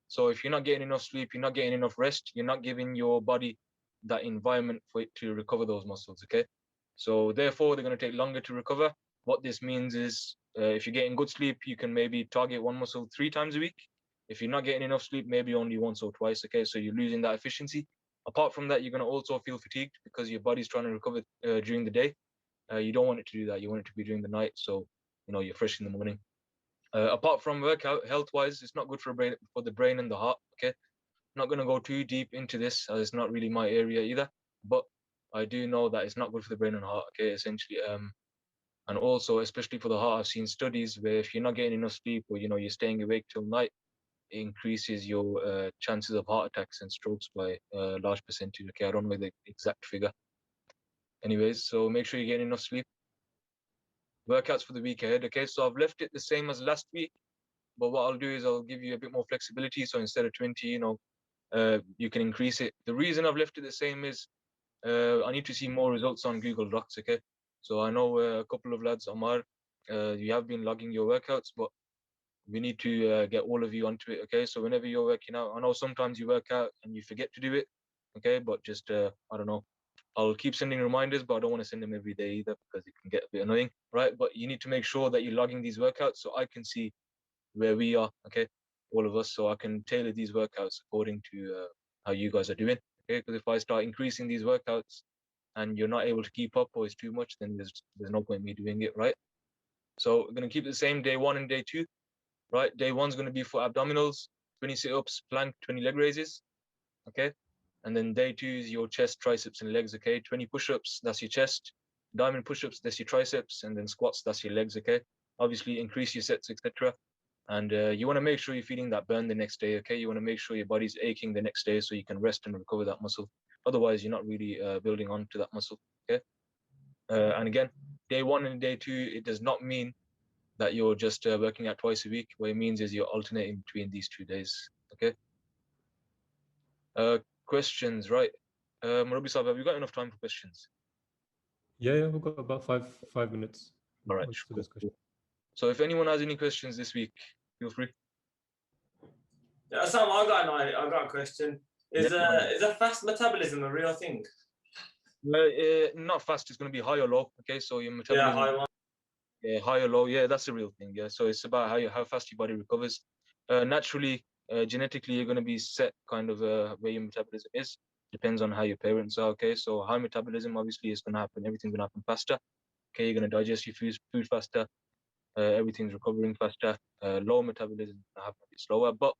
So if you're not getting enough sleep, you're not getting enough rest, you're not giving your body that environment for it to recover those muscles. Okay, so therefore they're going to take longer to recover. What this means is if you're getting good sleep, you can maybe target one muscle 3 times a week. If you're not getting enough sleep, maybe only once or twice. Okay, so you're losing that efficiency. Apart from that, you're going to also feel fatigued because your body's trying to recover during the day. You don't want it to do that. You want it to be during the night, so you're fresh in the morning. Apart from workout, health-wise, it's not good for the brain and the heart. Okay, I'm not going to go too deep into this, as it's not really my area either. But I do know that it's not good for the brain and heart. Okay, essentially, and also especially for the heart, I've seen studies where if you're not getting enough sleep, or you're staying awake till night, it increases your chances of heart attacks and strokes by a large percentage. Okay, I don't know the exact figure. Anyways, so make sure you're getting enough sleep. Workouts for the week ahead. Okay, so I've left it the same as last week, but what I'll do is I'll give you a bit more flexibility. So instead of 20, you can increase it. The reason I've left it the same is I need to see more results on Google Docs. Okay, so I know a couple of lads, Omar, you have been logging your workouts, but we need to get all of you onto it. Okay, so whenever you're working out, I know sometimes you work out and you forget to do it. Okay, but just I don't know, I'll keep sending reminders, but I don't want to send them every day either because it can get a bit annoying, right? But you need to make sure that you're logging these workouts so I can see where we are, okay, all of us, so I can tailor these workouts according to how you guys are doing, okay? Because if I start increasing these workouts and you're not able to keep up or it's too much, then there's no point in me doing it, right? So we're going to keep it the same day 1 and day 2, right? Day 1's going to be for abdominals, 20 sit-ups, plank, 20 leg raises, okay? And then day 2 is your chest, triceps, and legs, okay? 20 push-ups, that's your chest. Diamond push-ups, that's your triceps. And then squats, that's your legs, okay? Obviously, increase your sets, etc. And you want to make sure you're feeling that burn the next day, okay? You want to make sure your body's aching the next day so you can rest and recover that muscle. Otherwise, you're not really building onto that muscle, okay? And again, day 1 and day 2, it does not mean that you're just working out twice a week. What it means is you're alternating between these 2 days, okay? Questions, right? Murabi Sahib, have you got enough time for questions? Yeah, we've got about five minutes. All right. For this question. So if anyone has any questions this week, Feel free. Yeah, Sam, I got a question. Is a fast metabolism a real thing? Not fast. It's going to be high or low. Okay, so your metabolism. Yeah, high one. Yeah, high or low. Yeah, that's the real thing. Yeah, so it's about how fast your body recovers. Naturally, genetically, you're going to be set kind of where your metabolism is. Depends on how your parents are. Okay, so high metabolism obviously is going to happen. Everything's going to happen faster. Okay, you're going to digest your food faster. Everything's recovering faster. Low metabolism is going to happen a bit slower, but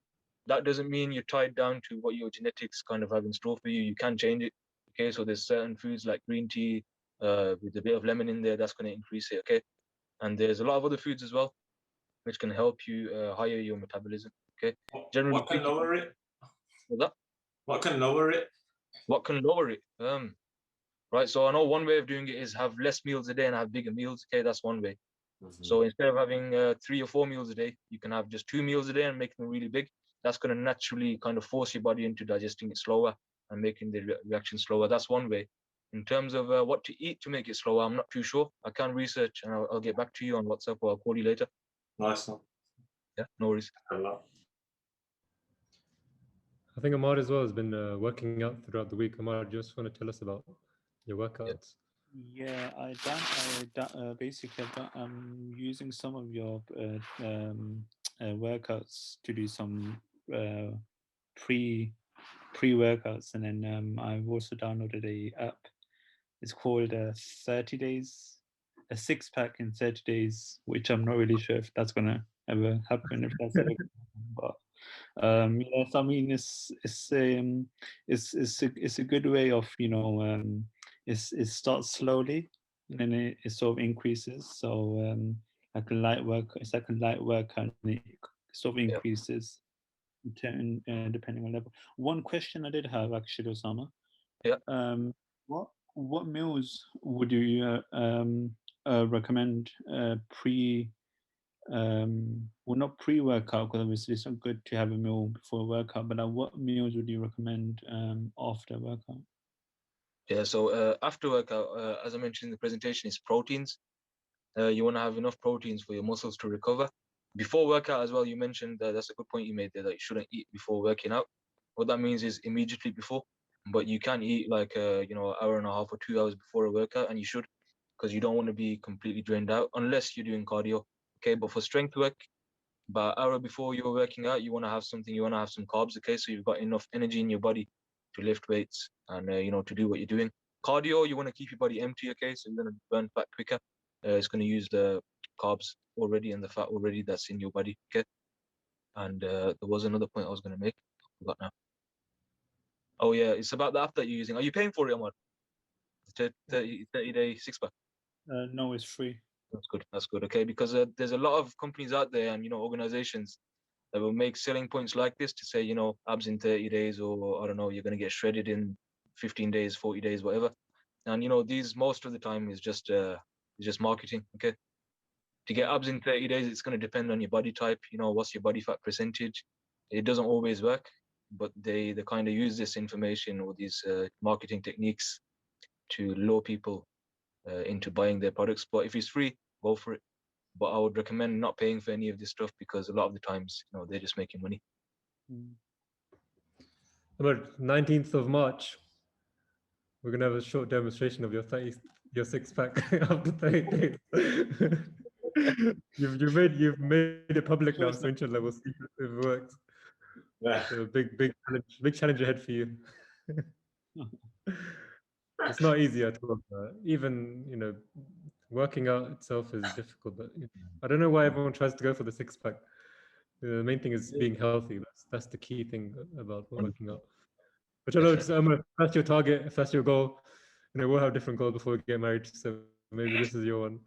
that doesn't mean you're tied down to what your genetics kind of have in store for you. You can change it. Okay, so there's certain foods like green tea with a bit of lemon in there that's going to increase it. Okay, and there's a lot of other foods as well which can help you higher your metabolism. Okay, generally. What can lower it? What's that? What can lower it? What can lower it? Right. So I know one way of doing it is have less meals a day and have bigger meals. Okay, that's one way. So instead of having 3 or 4 meals a day, you can have just 2 meals a day and make them really big. That's going to naturally kind of force your body into digesting it slower and making the reaction slower. That's one way. In terms of what to eat to make it slower, I'm not too sure. I can research and I'll get back to you on WhatsApp or I'll call you later. Nice one. Yeah, no worries. I think Ahmad as well has been working out throughout the week. Ahmad, do you just want to tell us about your workouts? Yeah, basically I'm using some of your workouts to do some pre-workouts, and then I've also downloaded a app. It's called 30 days, a 6-pack in 30 days, which I'm not really sure if that's gonna ever happen, if that's ever gonna happen, but yes, I mean it's a good way of, you know, it starts slowly and then it sort of increases. So like a light workout, and it sort of increases depending on level. One question I did have actually, Osama. Yeah. What meals would you recommend well, not pre-workout, because obviously it's not good to have a meal before a workout, but what meals would you recommend after workout? Yeah, so after workout, as I mentioned in the presentation, is proteins. You want to have enough proteins for your muscles to recover. Before workout as well, you mentioned that's a good point you made there, that you shouldn't eat before working out. What that means is immediately before, but you can eat like you know, an hour and a half or 2 hours before a workout, and you should, because you don't want to be completely drained out unless you're doing cardio. Okay, but for strength work, about an hour before you're working out, you want to have something. You want to have some carbs. Okay, so you've got enough energy in your body to lift weights and you know, to do what you're doing. Cardio, you want to keep your body empty. Okay, so you're going to burn fat quicker. It's going to use the carbs already and the fat already that's in your body. Okay, and there was another point I was going to make. I forgot now. Oh yeah, it's about the app that you're using. Are you paying for it, Ahmad? 30-day 6-pack. No, it's free. That's good. That's good. Okay, because there's a lot of companies out there and, you know, organizations that will make selling points like this to say, you know, abs in 30 days, or I don't know, you're going to get shredded in 15 days, 40 days, whatever. And, you know, these most of the time is just marketing. Okay, to get abs in 30 days, it's going to depend on your body type. You know, what's your body fat percentage? It doesn't always work, but they kind of use this information or these marketing techniques to lure people into buying their products. But if it's free, go for it. But I would recommend not paying for any of this stuff, because a lot of the times, you know, they're just making money. About 19th of March, we're gonna have a short demonstration of your 6-pack after 30 days. you've made it public now, so inshallah we'll see if it works. So big challenge ahead for you. It's not easy at all. Even, you know, working out itself is difficult. But I don't know why everyone tries to go for the 6-pack. The main thing is being healthy. That's the key thing about working out. But if that's your target, if that's your goal, you know, we'll have different goals before we get married. So maybe this is your one.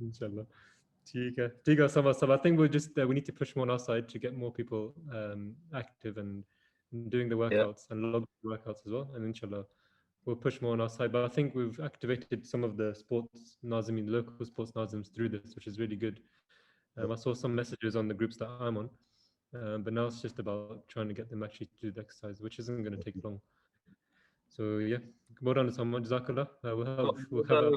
Inshallah. Tiga sama. I think we need to push more on our side to get more people active and doing the workouts and log workouts as well. And inshallah, we'll push more on our side. But I think we've activated some of the sports Nazim, local sports Nazims through this, which is really good. I saw some messages on the groups that I'm on, but now it's just about trying to get them actually to do the exercise, which isn't going to take long. So yeah, well done, someone. Jazakallah. We'll have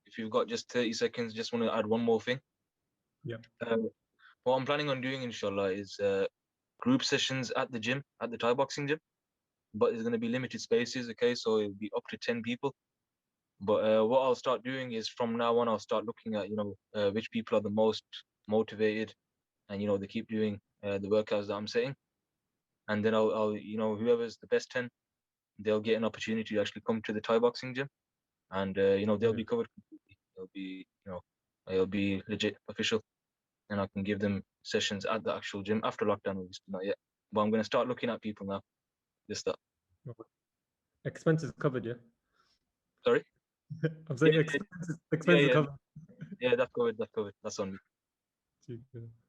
if you've got just 30 seconds, just want to add one more thing. Yeah. What I'm planning on doing, inshallah, is group sessions at the gym, at the Thai boxing gym. But it's going to be limited spaces, okay? So it'll be up to 10 people. But what I'll start doing is from now on, I'll start looking at, which people are the most motivated and, they keep doing the workouts that I'm saying. And then I'll whoever's the best 10, they'll get an opportunity to actually come to the Thai boxing gym. And, they'll be covered completely. It'll be legit, official. And I can give them sessions at the actual gym after lockdown, obviously not yet. But I'm going to start looking at people now. Just that. Expenses covered, yeah? Sorry? I'm saying expenses covered. Yeah, that's covered. That's on me.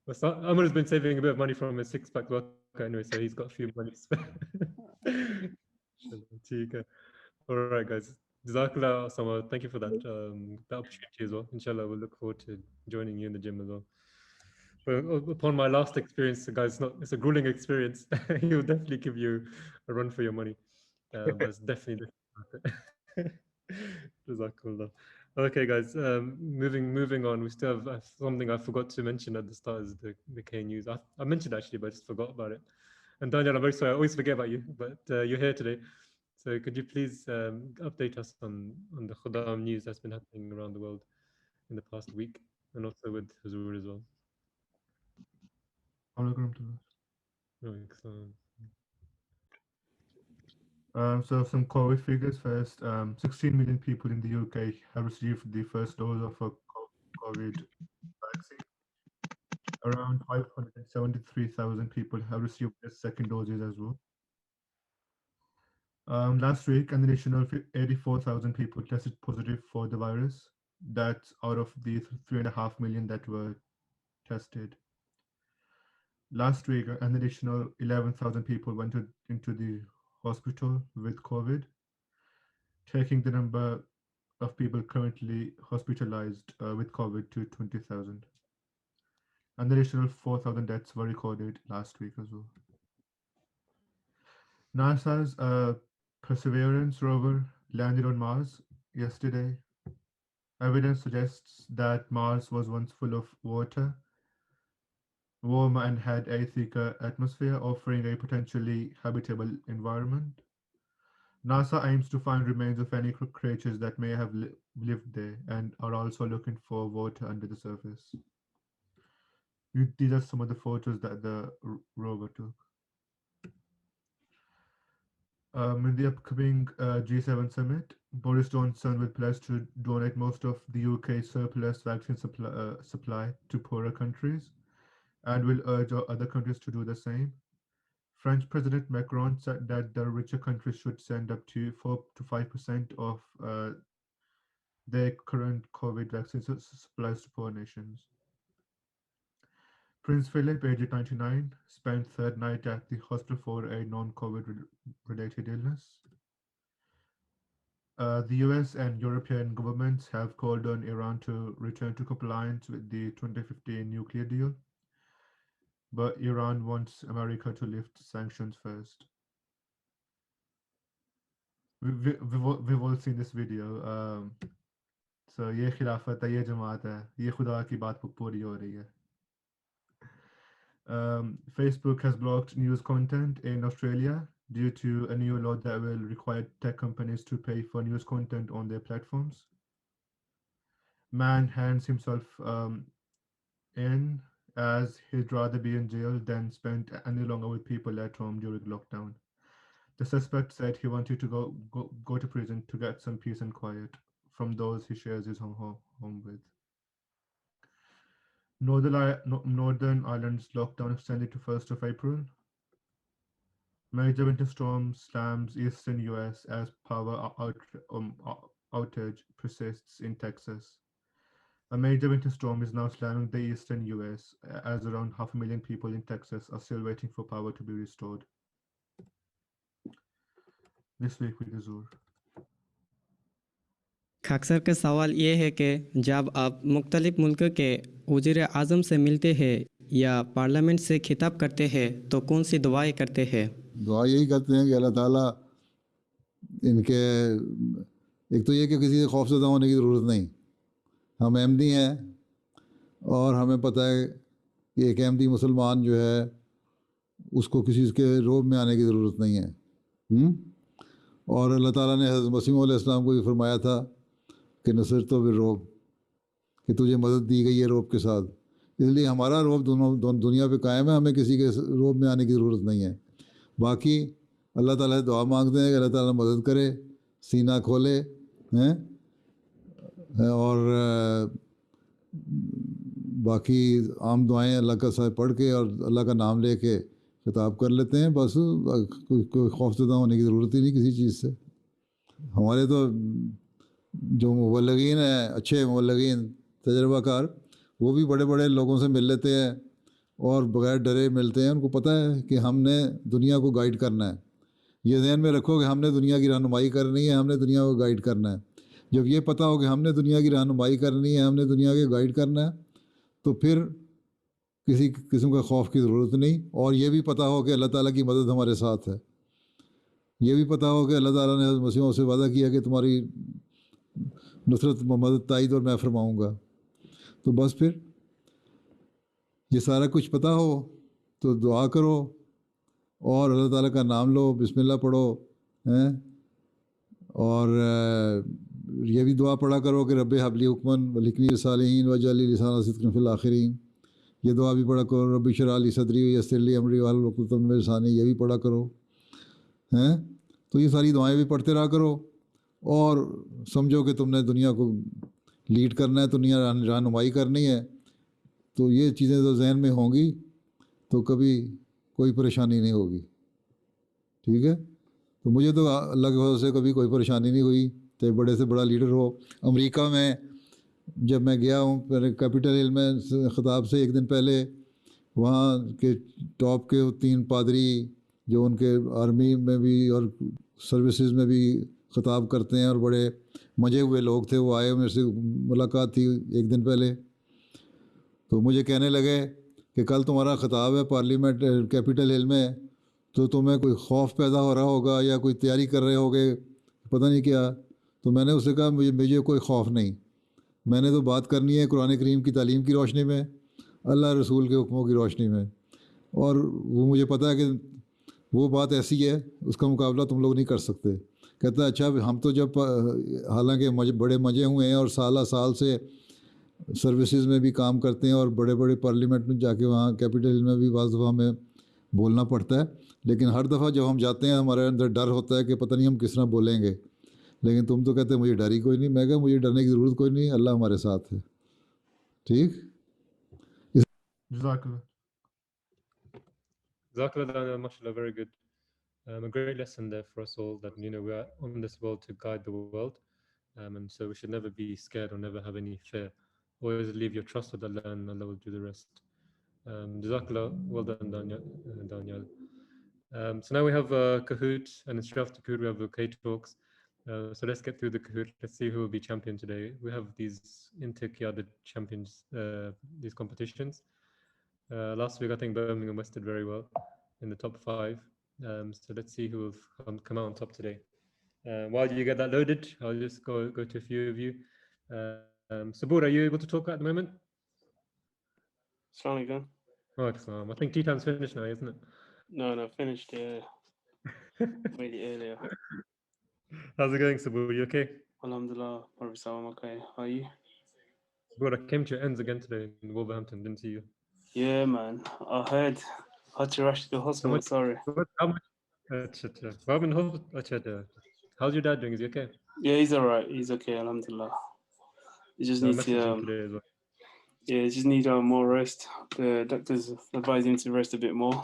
Well, Amar's been saving a bit of money from his six-pack workout anyway, so he's got a few money spare. All right, guys. Jazakallah, Sama. Thank you for that opportunity as well. Inshallah, we'll look forward to joining you in the gym as well. But upon my last experience, guys, it's a grueling experience. He will definitely give you a run for your money. But it's definitely worth it. Jazakallah. Okay, guys. Moving on. We still have something I forgot to mention at the start is the K news. I mentioned actually, but I just forgot about it. And Daniel, I'm very sorry. I always forget about you, but you're here today. So could you please update us on the Khuddam news that's been happening around the world in the past week, and also with Hazrat as well? So some COVID figures first. 16 million people in the UK have received the first dose of a COVID vaccine. Around 573,000 people have received their second doses as well. Last week, an additional 84,000 people tested positive for the virus. That's out of the 3.5 million that were tested. Last week, an additional 11,000 people went into the hospital with COVID, taking the number of people currently hospitalized with COVID to 20,000. An additional 4,000 deaths were recorded last week as well. NASA's Perseverance rover landed on Mars yesterday. Evidence suggests that Mars was once full of water, warm and had a thicker atmosphere, offering a potentially habitable environment. NASA aims to find remains of any creatures that may have lived there and are also looking for water under the surface. These are some of the photos that the rover took. In the upcoming G7 summit, Boris Johnson will pledge to donate most of the UK surplus vaccine supply to poorer countries and will urge other countries to do the same. French President Macron said that the richer countries should send up to 4 to 5% of their current COVID vaccine supplies to poor nations. Prince Philip, aged 99, spent third night at the hospital for a non-COVID related illness. The US and European governments have called on Iran to return to compliance with the 2015 nuclear deal, but Iran wants America to lift sanctions first. We've all seen this video. So ये खिलाफत है, ये जमात है, ये खुदा की बात पूरी हो रही है. Facebook has blocked news content in Australia due to a new law that will require tech companies to pay for news content on their platforms. Man hands himself in as he'd rather be in jail than spend any longer with people at home during lockdown. The suspect said he wanted to go to prison to get some peace and quiet from those he shares his home with. Northern Ireland's lockdown extended to 1st of April. Major winter storm slams eastern US as power outage persists in Texas. A major winter storm is now slamming the eastern US as around 500,000 people in Texas are still waiting for power to be restored. This week with Azur. अक्सर का सवाल ये है कि जब आप मुख्तलिफ मुल्क के वज़ीर आज़म से मिलते हैं या पार्लियामेंट से खिताब करते हैं तो कौन सी दुआएं करते हैं? दुआ यही करते हैं कि अल्लाह ताला इनके एक तो ये कि किसी से खौफज़दा होने की ज़रूरत नहीं, हम अहमदी हैं اور ہمیں پتہ ہے کہ ایک احمدی مسلمان جو ہے اس کو کسی کے روب میں آنے کی ضرورت نہیں ہے. اور اللہ تعالیٰ نے حضرت مسیح علیہ السلام کو یہ فرمایا تھا کہ نصرت و بالرعب، کہ تجھے مدد دی گئی ہے روب کے ساتھ. اس لیے ہمارا روب دونوں دنیا پہ قائم ہے، ہمیں کسی کے روب میں آنے کی ضرورت نہیں ہے. باقی اللہ تعالیٰ سے دعا مانگتے ہیں کہ اللہ تعالیٰ مدد کرے، سینہ کھولے ہیں. اور باقی عام دعائیں اللہ کا ساتھ پڑھ کے اور اللہ کا نام لے کے خطاب کر لیتے ہیں. بس کوئی خوف زدہ ہونے کی ضرورت ہی نہیں کسی چیز سے. ہمارے تو جو مبلغین ہیں، اچھے مبلغین تجربہ کار، وہ بھی بڑے بڑے لوگوں سے مل لیتے ہیں اور بغیر ڈرے ملتے ہیں. ان کو پتہ ہے کہ ہم نے دنیا کو گائیڈ کرنا ہے. یہ ذہن میں رکھو کہ ہم نے دنیا کی رہنمائی کرنی ہے، ہم نے دنیا کو گائیڈ کرنا ہے. جب یہ پتہ ہو کہ ہم نے دنیا کی رہنمائی کرنی ہے، ہم نے دنیا کے گائیڈ کرنا ہے، تو پھر کسی قسم کا خوف کی ضرورت نہیں. اور یہ بھی پتہ ہو کہ اللہ تعالیٰ کی مدد ہمارے ساتھ ہے. یہ بھی پتہ ہو کہ اللہ تعالیٰ نے حضرت مسیح سے وعدہ کیا کہ تمہاری نصرت مدد تائید اور میں فرماؤں گا. تو بس پھر یہ سارا کچھ پتہ ہو تو دعا کرو اور اللہ تعالیٰ کا نام لو، بسم اللہ پڑھو ہیں. اور یہ بھی دعا پڑھا کرو کہ رب حبلی حکمن ولکھنی صالحین وجعلنی لسان صدق فی الآخرین. یہ دعا بھی پڑھا کرو، رب اشرح لی صدری ویسر لی امری واحلل عقدۃ من لسانی. یہ بھی پڑھا کرو ہیں. تو یہ ساری دعائیں بھی پڑھتے رہا کرو اور سمجھو کہ تم نے دنیا کو لیڈ کرنا ہے، دنیا رہنمائی کرنی ہے. تو یہ چیزیں تو ذہن میں ہوں گی تو کبھی کوئی پریشانی نہیں ہوگی. ٹھیک ہے. تو مجھے تو اللہ کے فضل سے کبھی کوئی پریشانی نہیں ہوئی، چاہے بڑے سے بڑا لیڈر ہو. امریکہ میں جب میں گیا ہوں کیپٹل ہل میں خطاب سے ایک دن پہلے، وہاں کے ٹاپ کے 3 پادری جو ان کے آرمی میں بھی اور سروسز میں بھی خطاب کرتے ہیں اور بڑے مجے ہوئے لوگ تھے، وہ آئے، میرے سے ملاقات تھی ایک دن پہلے. تو مجھے کہنے لگے کہ کل تمہارا خطاب ہے پارلیمنٹ کیپٹل ہل میں، تو تمہیں کوئی خوف پیدا ہو رہا ہوگا یا کوئی تیاری کر رہے ہوگے، پتہ نہیں کیا. تو میں نے اس سے کہا مجھے کوئی خوف نہیں، میں نے تو بات کرنی ہے قرآن کریم کی تعلیم کی روشنی میں، اللہ رسول کے حکموں کی روشنی میں. اور وہ مجھے پتہ ہے کہ وہ بات ایسی ہے اس کا مقابلہ تم لوگ نہیں کر سکتے. کہتا ہے اچھا ہم تو جب حالانکہ بڑے مزے ہوئے ہیں اور سالہ سال سے سروسز میں بھی کام کرتے ہیں اور بڑے بڑے پارلیمنٹ میں جا کے وہاں کیپٹل میں بھی بعض دفعہ ہمیں بولنا پڑتا ہے، لیکن ہر دفعہ جب ہم جاتے ہیں ہمارے اندر ڈر ہوتا ہے کہ پتہ نہیں ہم کس طرح بولیں گے. لیکن تم تو کہتے ہیں مجھے ڈر ہی کوئی نہیں. میں کہا مجھے ڈرنے کی ضرورت کوئی نہیں، اللہ ہمارے ساتھ ہے. ٹھیک. جزاک اللہ. Jazakallah, mashallah, very good. A great lesson there for us all that, we are on this world to guide the world. And so we should never be scared or never have any fear. Always leave your trust with Allah and Allah will do the rest. Jazakallah, well done, Daniel. So now we have Kahoot, and straight after Kahoot we have K Talks. So let's get through the Kahoot. Let's see who will be champion today. We have these inter-Qiyada champions, these competitions. Last week I think Birmingham West did very well in the top 5. So let's see who will come out on top today. While you get that loaded, I'll just go to a few of you. Sabur, are you able to talk at the moment? Assalamu alaikum. Oh, I think tea time's finished now, isn't it? No, finished really earlier. How's it going, Sabur? You okay? Alhamdulillah, Professor, I'm okay. How are you? Sabur, I came to your ends again today in Wolverhampton, didn't see you. Yeah, man. I heard. I had to rush to the hospital, sorry. How much? How's your dad doing? Is he okay? Yeah, he's alright. He's okay, alhamdulillah. He just needs to he just needs more rest. The doctors advise him to rest a bit more.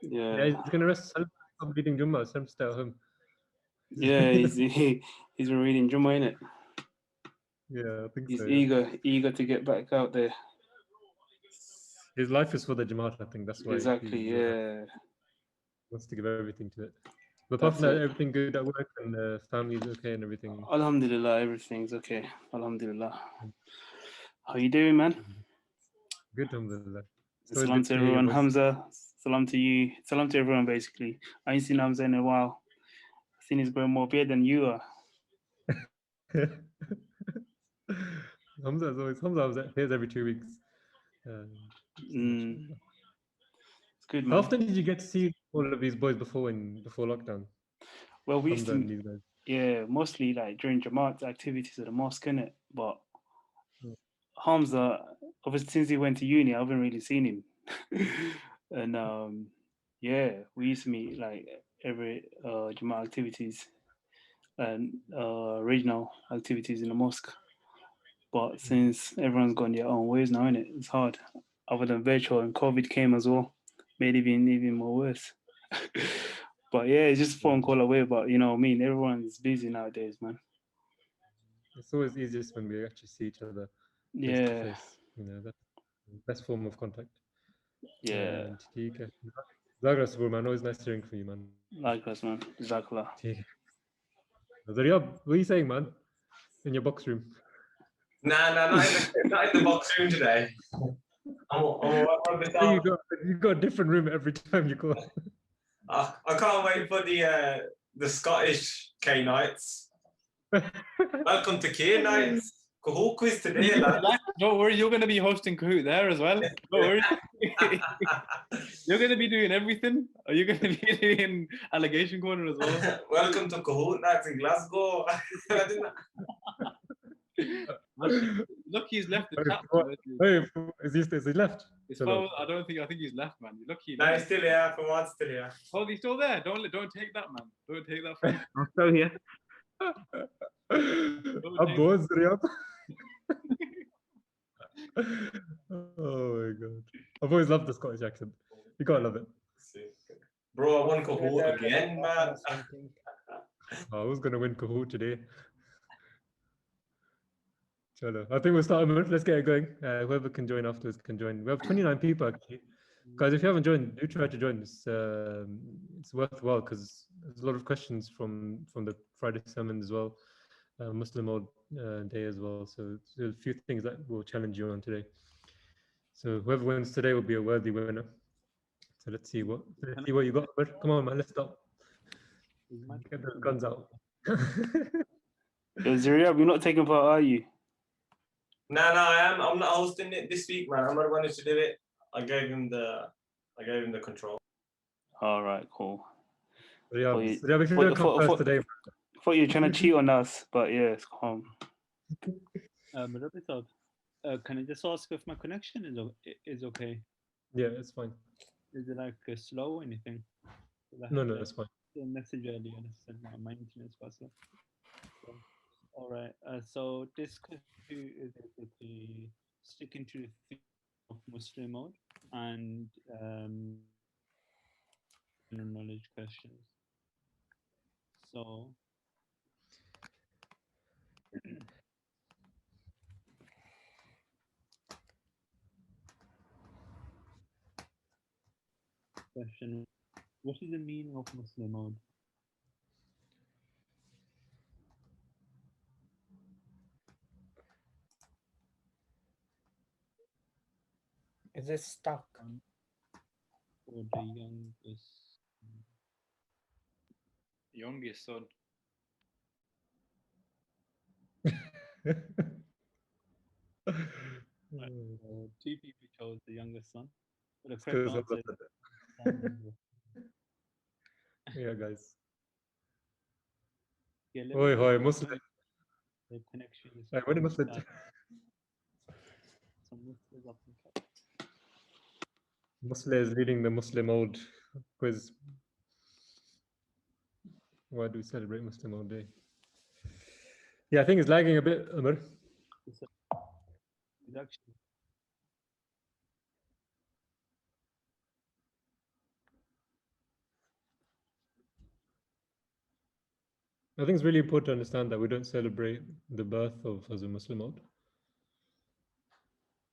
Yeah, he's gonna rest. I'm reading Jummah, so I'm stay at home. Yeah, he's been reading Jummah, innit? Yeah, I think he's so. Eager to get back out there. His life is for the Jamaat, I think that's why. Exactly, yeah. Wants to give everything to it. But apart from that, everything good at work and the family's okay and everything. Alhamdulillah, everything's okay. Alhamdulillah. How you doing, man? Good, alhamdulillah. Salam to everyone. Hamza, salam to you. Salam to everyone, basically. I ain't seen Hamza in a while. I've seen he's growing more beard than you are. Hamza was here every 2 weeks. It's good, How man. often did you get to see all of these boys before lockdown? Well, we used Hamza and these to, guys. yeah, mostly like during Jamaat activities at the mosque, innit? But Hmm. Hamza, obviously, since he went to uni, I haven't really seen him. And yeah, we used to meet like every Jamaat activities and regional activities in the mosque. But since everyone's gone their own ways now, innit? It's hard. Other than virtual, and COVID came as well, made it even more worse. But yeah, it's just a phone call away. But you know what I mean? Everyone's busy nowadays, man. It's always easiest when we actually see each other face Yeah. to face. You know, that's the best form of contact. Yeah. ठीक है. Zagra Sabur, man, always nice hearing from you, man. Likewise, man. Jazakallah. ठीक है. Zaryab, what are you saying, man? In your box room? Nah, not in the box room today. You got a different room every time you call. I can't wait for the Scottish K nights. Welcome to K nights. Kahoot Quiz today, lad. Don't worry, you're going to be hosting Kahoot there as well. Don't worry. You're going to be doing everything. Are you going to be doing Allegation Corner as well? Welcome to Kahoot nights in Glasgow. Look, he's left the chat. Hey, is he left? I think he's left, man. You're lucky. No, he's still here. For once, still here. Oh, he's still there. Don't take that, man. Don't take that from him. I'm still here. Oh my god. I've always loved the Scottish accent. You gotta love it. Bro, I won Kahoot again, man. I was gonna win Kahoot today. Chalo. I think we'll start a minute. Let's get it going. Whoever can join afterwards can join. We have 29 people actually. Guys, if you haven't joined, do try to join. It's worthwhile because there's a lot of questions from the Friday sermon as well, Muslim Old Day as well. So there's a few things that will challenge you on today. So whoever wins today will be a worthy winner. So let's see what you got. But come on, man, let's start. Get the guns out. Zaria, you're not taking part, are you? No, I am. I'm not hosting it this week, man. I'm not going to do it. I gave him the control. All right, cool. Yeah, we should go come first today. I thought you were trying to cheat on us, but yeah, it's calm. Can I just ask if my connection is okay? Yeah, it's fine. Is it like slow or anything? No, it's fine. The message earlier, my internet's quite slow. So, all right. So this is basically sticking to the theme of Muslim mode and general knowledge questions. So question: what is the meaning of Muslim mode? Is it stuck? For the youngest son. Right. So 2 people chose the youngest son. But the correct answer is yeah, guys. Yeah, Oi, Musleh. The connection is. Hey, when Musleh? Musleh is leading the Muslim Old Quiz. Why do we celebrate Muslim Old Day? Yeah, I think it's lagging a bit, Amr. I think it's really important to understand that we don't celebrate the birth of Hazrat Muslim Maud.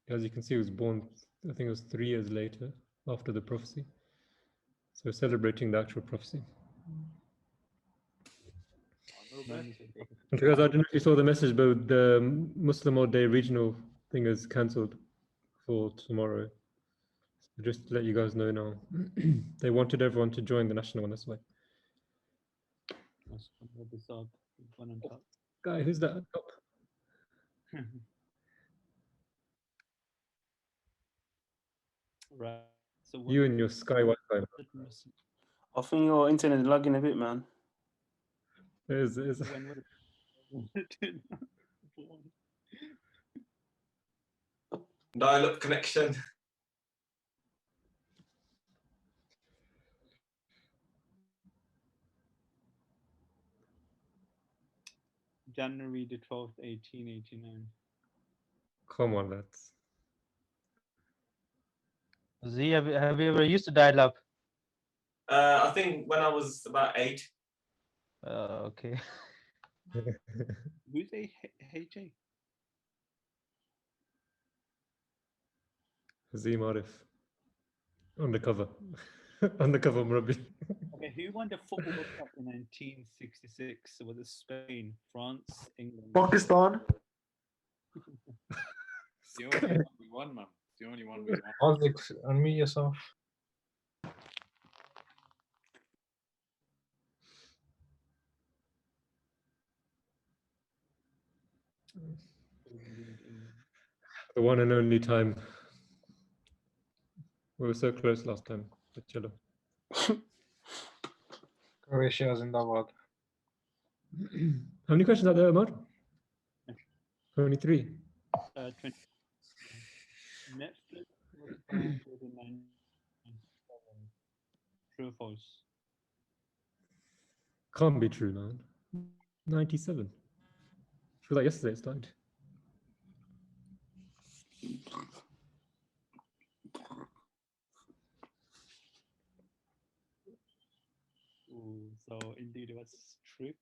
As you can see, he was born, I think it was 3 years later after the prophecy. So we're celebrating the actual prophecy. Because I don't know if you saw the message, but the Muslim Maud Day regional thing is cancelled for tomorrow. So just to let you guys know now. They wanted everyone to join the national one, that's why. One on top. Guy, who's that on top? Right. So You and your Sky Wi-Fi. I think your internet is lagging a bit, man. It is. When would it Dial-up connection. January the 12th, 1889. Come on, lads. Z, have you ever used to dial up? I think when I was about 8. Okay. Who's HA? Azim Arif. Undercover. Undercover Murabi. Okay, who won the football World Cup in 1966? Was it Spain, France, England? Pakistan. The only one we won, man. The only one we won. Alex, unmute yourself. The one and only time. We were so close last time. But chalo. Croatia Zindabad. How many questions are there, Amar? 23. 20. Netflix was founded in 1997. True or false? Can't be true, man. 97. I feel like yesterday it started. Ooh, so indeed it was true.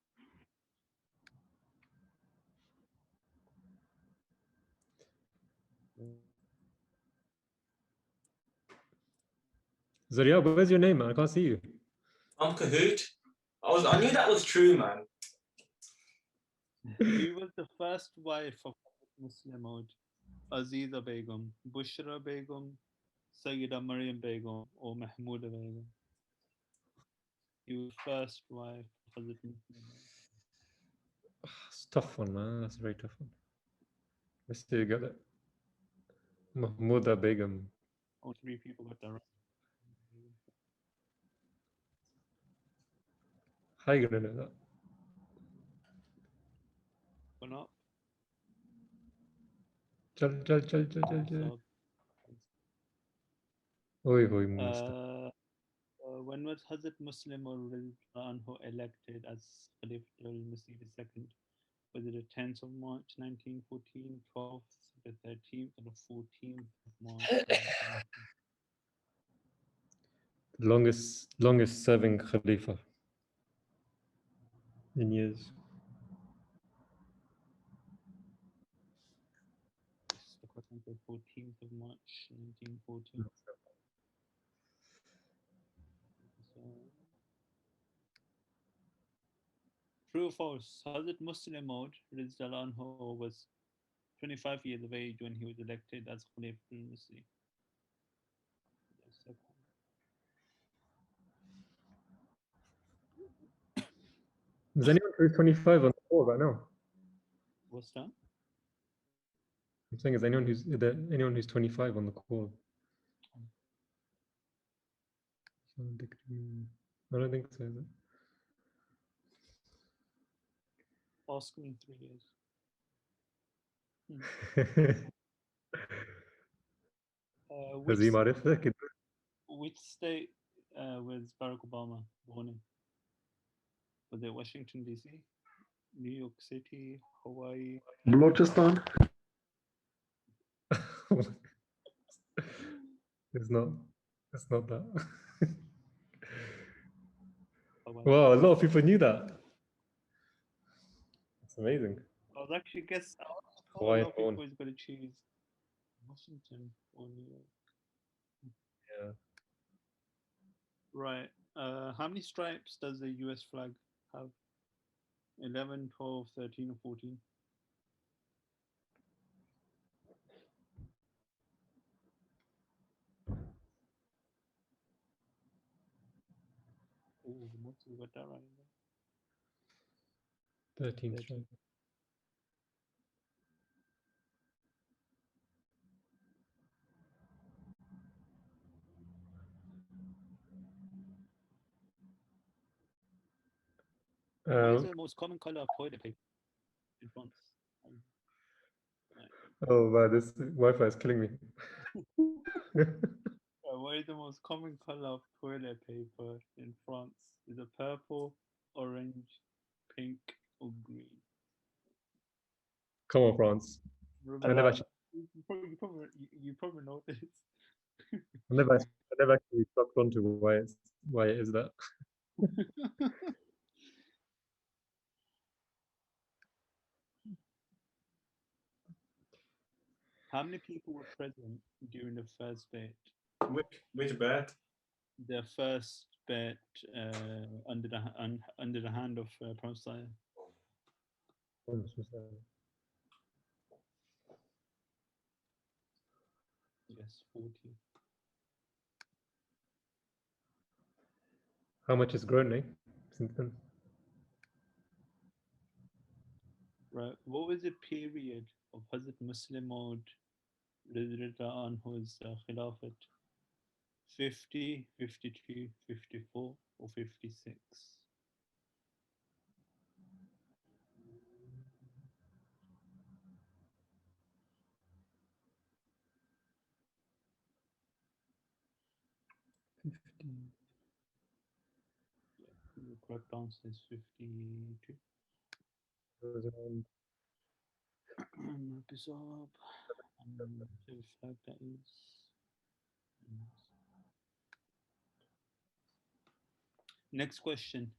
Zaria, where's your name, man? I can't see you. I'm Kahoot. I knew that was true, man. Who was the first wife of Muslim Maud? Aziza Begum, Bushra Begum, Sayyida Maryam Begum, or Mahmouda Begum? He was first wife of Hazrat Muslim Maud. It's a tough one, man. That's a very tough one. Let's see you got it. Mahmouda Begum. Only 3 people got that right. How are you gonna know that? Or not? Chal. Oi, Musta. When was Hazrat Muslim Anhu elected as Khalifa al-Masih II? Was it the 10th of March 1914, 12th, the 13th, or the 14th of March? Longest serving Khalifa in years. The 14th of March 1914. True or false? Hazrat Muslim Maud Anhu was 25 years of age when he was elected as Khalifa al-Masih. Is anyone who's 25 on the call right now? What's that? I'm saying, is there anyone who's 25 on the call? I don't think so, is it? Ask me in 3 years. Which state was Barack Obama born in? Was it Washington, D.C., New York City, Hawaii? Balochistan. It's not that. Wow, a lot of people knew that. It's amazing. I was actually guess a Hawaii lot of people born. is going to choose Washington or New York. Yeah. Right. How many stripes does the US flag have? 11, 12, 13, or 14? Oh, most of you got that right. 13 stripes. What is the most common color of toilet paper in France? Oh wow, this Wi-Fi is killing me. What is the most common color of toilet paper in France? Is it purple, orange, pink, or green? Come on, France. I never actually, You probably know this. I never actually clocked onto why it is that. How many people were present during the first bet? Which bet? The first bet under the hand of Promised Messiah. Yes, 40. How much has grown, since then? Right. What was the period of Hazrat Muslim Maud anhu's Khilafat? 50, 52, 54, or 56? The correct answer is 52. Look this up. The fact that is. Next question.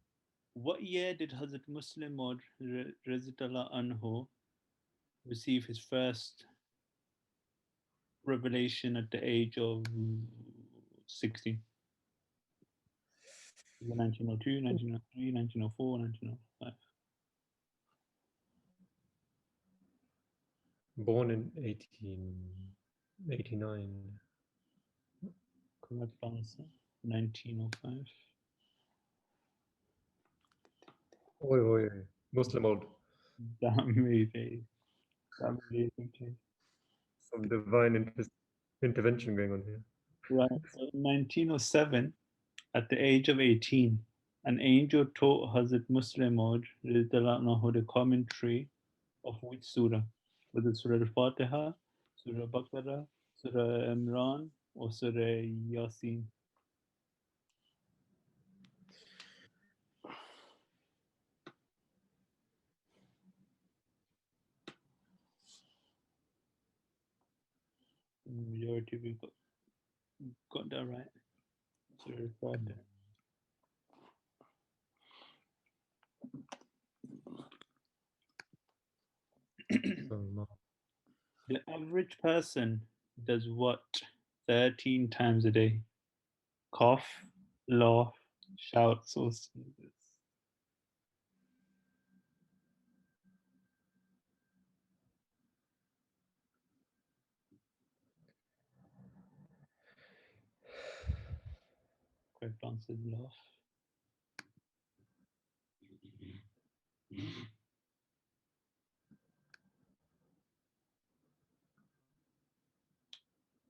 What year did Hazrat Muslim Maud anhu receive his first revelation at the age of 16? 1902, 1903, 1904, 1905. Born in 1889. Correct answer, 1905. Oi, oi, Muslim mode. Some divine intervention going on here. Right. So 1907, at the age of 18, an angel taught Hazrat Muslim Maud the commentary of which surah? Was it Surah Al-Fatiha, Surah Baqarah, Surah Imran, or Surah Yasin? Majority of you got that right. Surah Al-Fatiha. The average person does what 13 times a day? Cough, laugh, shouts, or sneezes. Correct answer is laugh.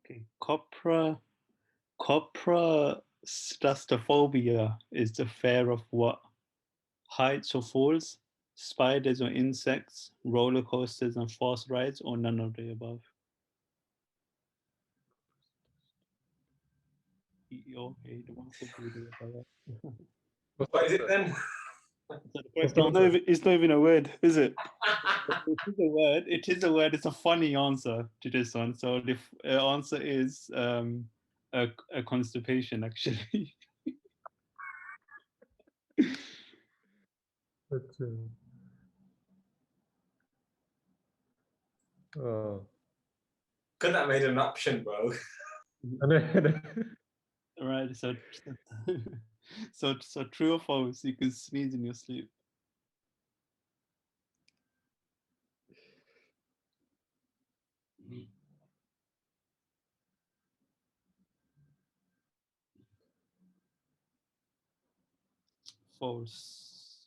Okay, coprastastophobia is the fear of what? Heights or falls, spiders or insects, roller coasters and fast rides, or none of the above? Okay, the one said the above. What is it then? So the correct answer, It's not even a word, is it? It is a word. It is a word. It's a funny answer to this one. So the answer is a constipation, actually. Oh. Could have made an option, bro. Right. So, so true or false? You can sneeze in your sleep. False.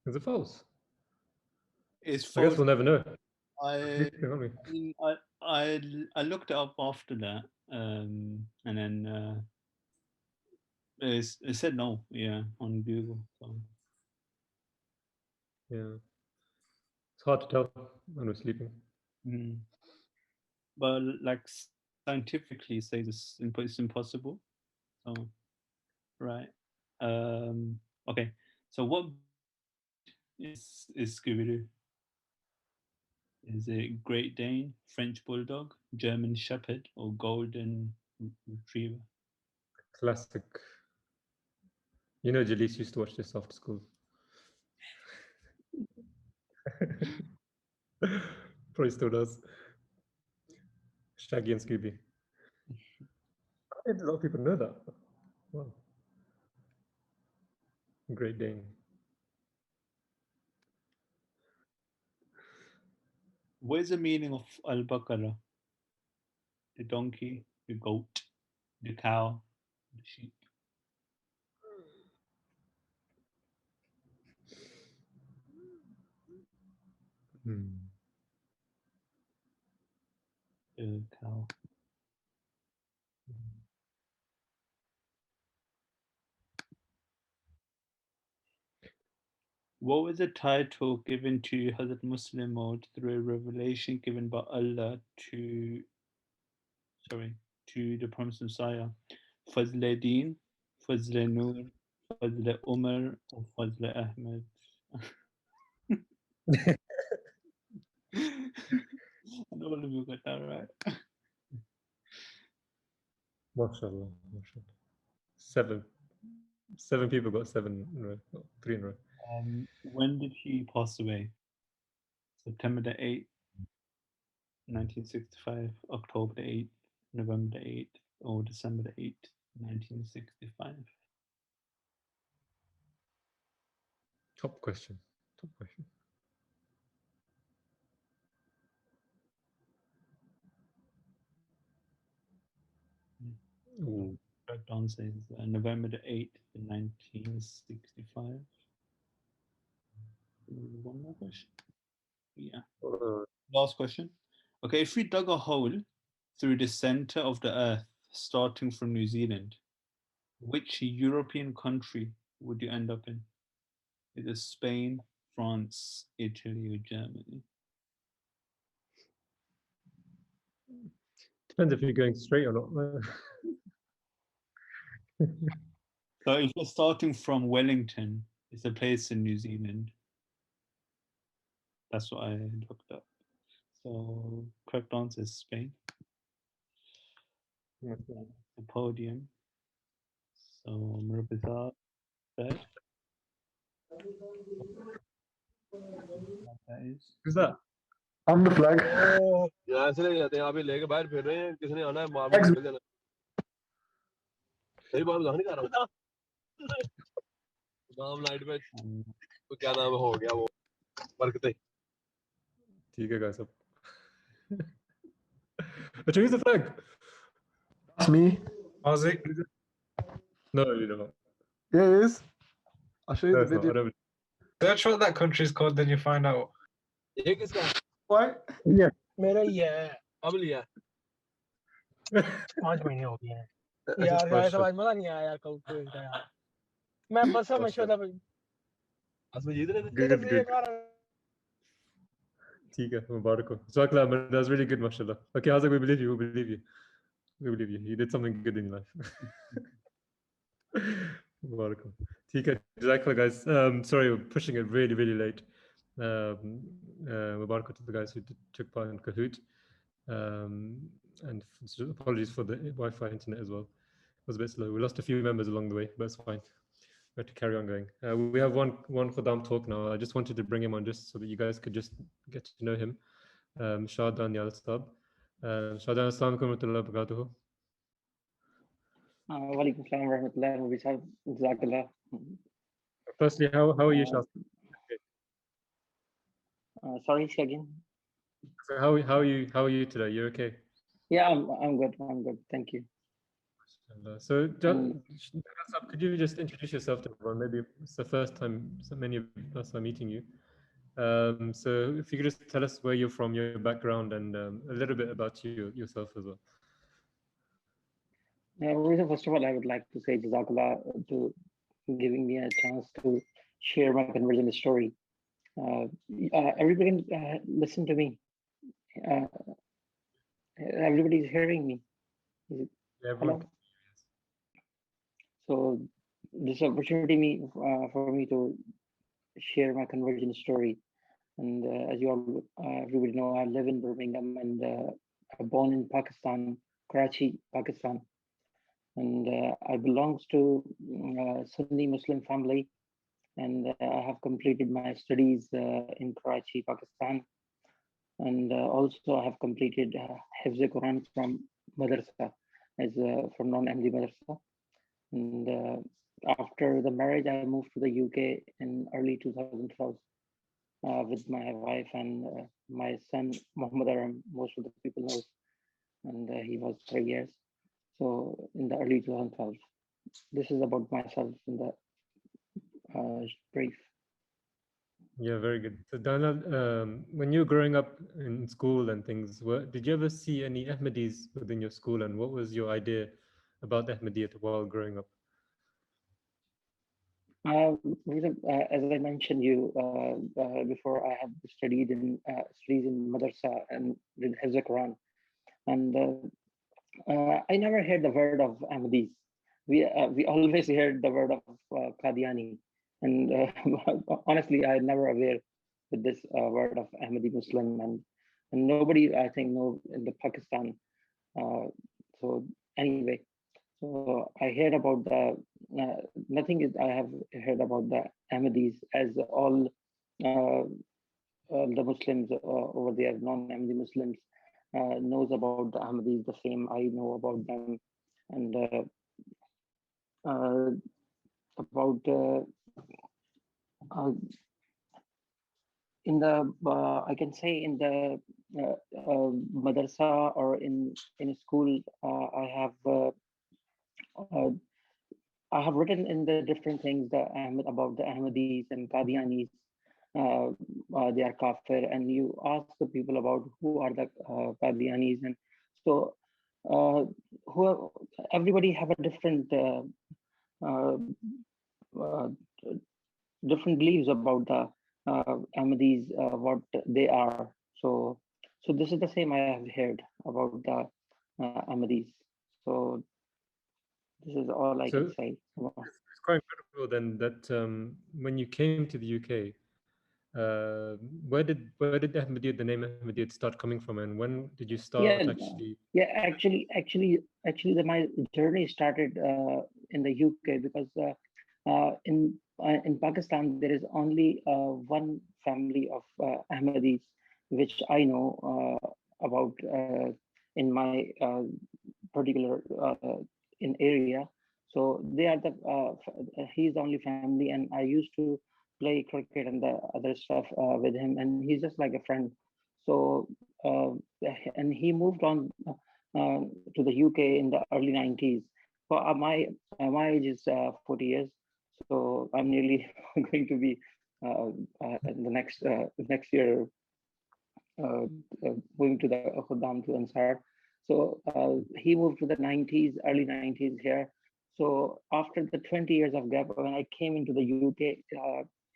Is it false? It's I guess false. we'll never know. I looked it up after that, and then It said no, yeah, on Google. So. Yeah. It's hard to tell when we're sleeping. Mm. But like scientifically, say this it's impossible. So, right. Okay. So what is Scooby-Doo? Is it Great Dane, French Bulldog, German Shepherd, or Golden Retriever? Classic. You know, Jalise used to watch this after school. Probably still does. Shaggy and Scooby. I think a lot of people know that. Wow. Great Dane. What is the meaning of al-baqarah? The donkey, the goat, the cow, the sheep. The cow. What was the title given to Hazrat Musleh Maud through a revelation given by Allah to the promised Messiah? Fazl Deen, Fazl Noor, Fazl Umar, or Fazl Ahmed? I know all of you got that right. MashaAllah. Seven people got 7 in a row. 3 in a row. When did he pass away? September the 8th, 1965, October the 8th, November the 8th, or December the 8th, 1965. Top question. Top question. Ooh. Correct answer is November the 8th, 1965. One more question. Yeah. Last question. Okay, if we dug a hole through the center of the earth, starting from New Zealand, which European country would you end up in? Is it Spain, France, Italy, or Germany? Depends if you're going straight or not. So if you're starting from Wellington, it's a place in New Zealand. That's what I looked up. So correct answer is Spain. The podium. So Murabita third. Who's that? I'm the flag. यहाँ से नहीं जाते हैं, आप ही लेके बाहर फिर रहे हैं, किसने आना है मामला निकल जाना। सही बात नहीं कर रहा हूँ। नाम लाइट में तो क्या नाम हो गया वो बरकते। ठीक है guys अब. But who's the flag? That's me. Ozzy. No, you don't. Yeah, it is. I'll show you the video. Search what that country's called, then you find out. ये किसका? What? Yeah. मेरा ही है. अब लिया. 5 महीने हो गए हैं. यार गाइस समझ मजा नहीं आया यार Kahoot Quiz का यार. मैं बस में शोधा भाई. असली जीत रहे थे. Good. ठीक है, मुबारक हो. Zakla, that was really good, mashallah. Okay, Hazrat, we believe you. We believe you. We believe you. You did something good in your life. Mubarak ho. ठीक है, Zakla, guys. Sorry, we're pushing it really, really late. Mubarak to the guys who took part in Kahoot. And apologies for the Wi-Fi internet as well. It was a bit slow. We lost a few members along the way, but it's fine. We have to carry on going. We have one Khuddam talk now. I just wanted to bring him on just so that you guys could just get to know him. Shahdan Yal Sab. Shahdan, assalamu alaikum wa rahmatullahi wa barakatuh. Walaikum salam wa rahmatullahi wa barakatuh. Jazakallah. Firstly, how are you, Shahdan? Sorry, say again. So how are you today? You okay? Yeah, I'm good. I'm good. Thank you. So, could you just introduce yourself to everyone? Maybe it's the first time so many of us are meeting you. So, if you could just tell us where you're from, your background, and a little bit about yourself as well. First of all, I would like to say Jazakallah to giving me a chance to share my conversion story. Everybody listen to me. Everybody's hearing me. Hello? So this opportunity for me to share my conversion story. And as you all, everybody know, I live in Birmingham and I'm born in Pakistan, Karachi, Pakistan. And I belongs to Sunni Muslim family. And I have completed my studies in Karachi, Pakistan. And also I have completed Hifz Quran from Madrasa, as from non-Ahmadi Madrasa. And after the marriage, I moved to the UK in early 2012 with my wife and my son, Muhammad Aram, most of the people know. And he was 3 years. So in the early 2012, this is about myself in the brief. Yeah, very good. So Dana, when you were growing up in school and things, did you ever see any Ahmadis within your school, and what was your idea about Ahmadiyyat while growing up? As I mentioned you before, I have studied in studies in madrasa and with Hifz Quran, and I never heard the word of Ahmadis. We always heard the word of Qadiani, and honestly, I never aware with this word of Ahmadi Muslim, and nobody I think know in the Pakistan. So anyway, so I heard about the nothing is I have heard about the Ahmadis as all the Muslims over there, non-Ahmadi Muslims knows about the Ahmadis the same I know about them, and about in the I can say in the madrasa or in school I have written in the different things about the Ahmadis and Qadianis. They are kafir, and you ask the people about who are the Qadianis, and so everybody have a different different beliefs about the Ahmadis, what they are. So this is the same I have heard about the Ahmadis. So this is all I can say. It's quite incredible then that when you came to the UK, where did Ahmadiyyat, the name Ahmadiyyat, start coming from, and when did you start actually? Yeah, actually, my journey started in the UK because in Pakistan there is only one family of Ahmadis which I know about in my particular in area. So they are the he's the only family, and I used to play cricket and the other stuff with him, and he's just like a friend. So and he moved on to the UK in the early 90s. So my age is 40 years, so I'm nearly going to be the next year going to the Khuddam to Ansar. So he moved to the 90s, early 90s here. So after the 20 years of gap, when I came into the UK,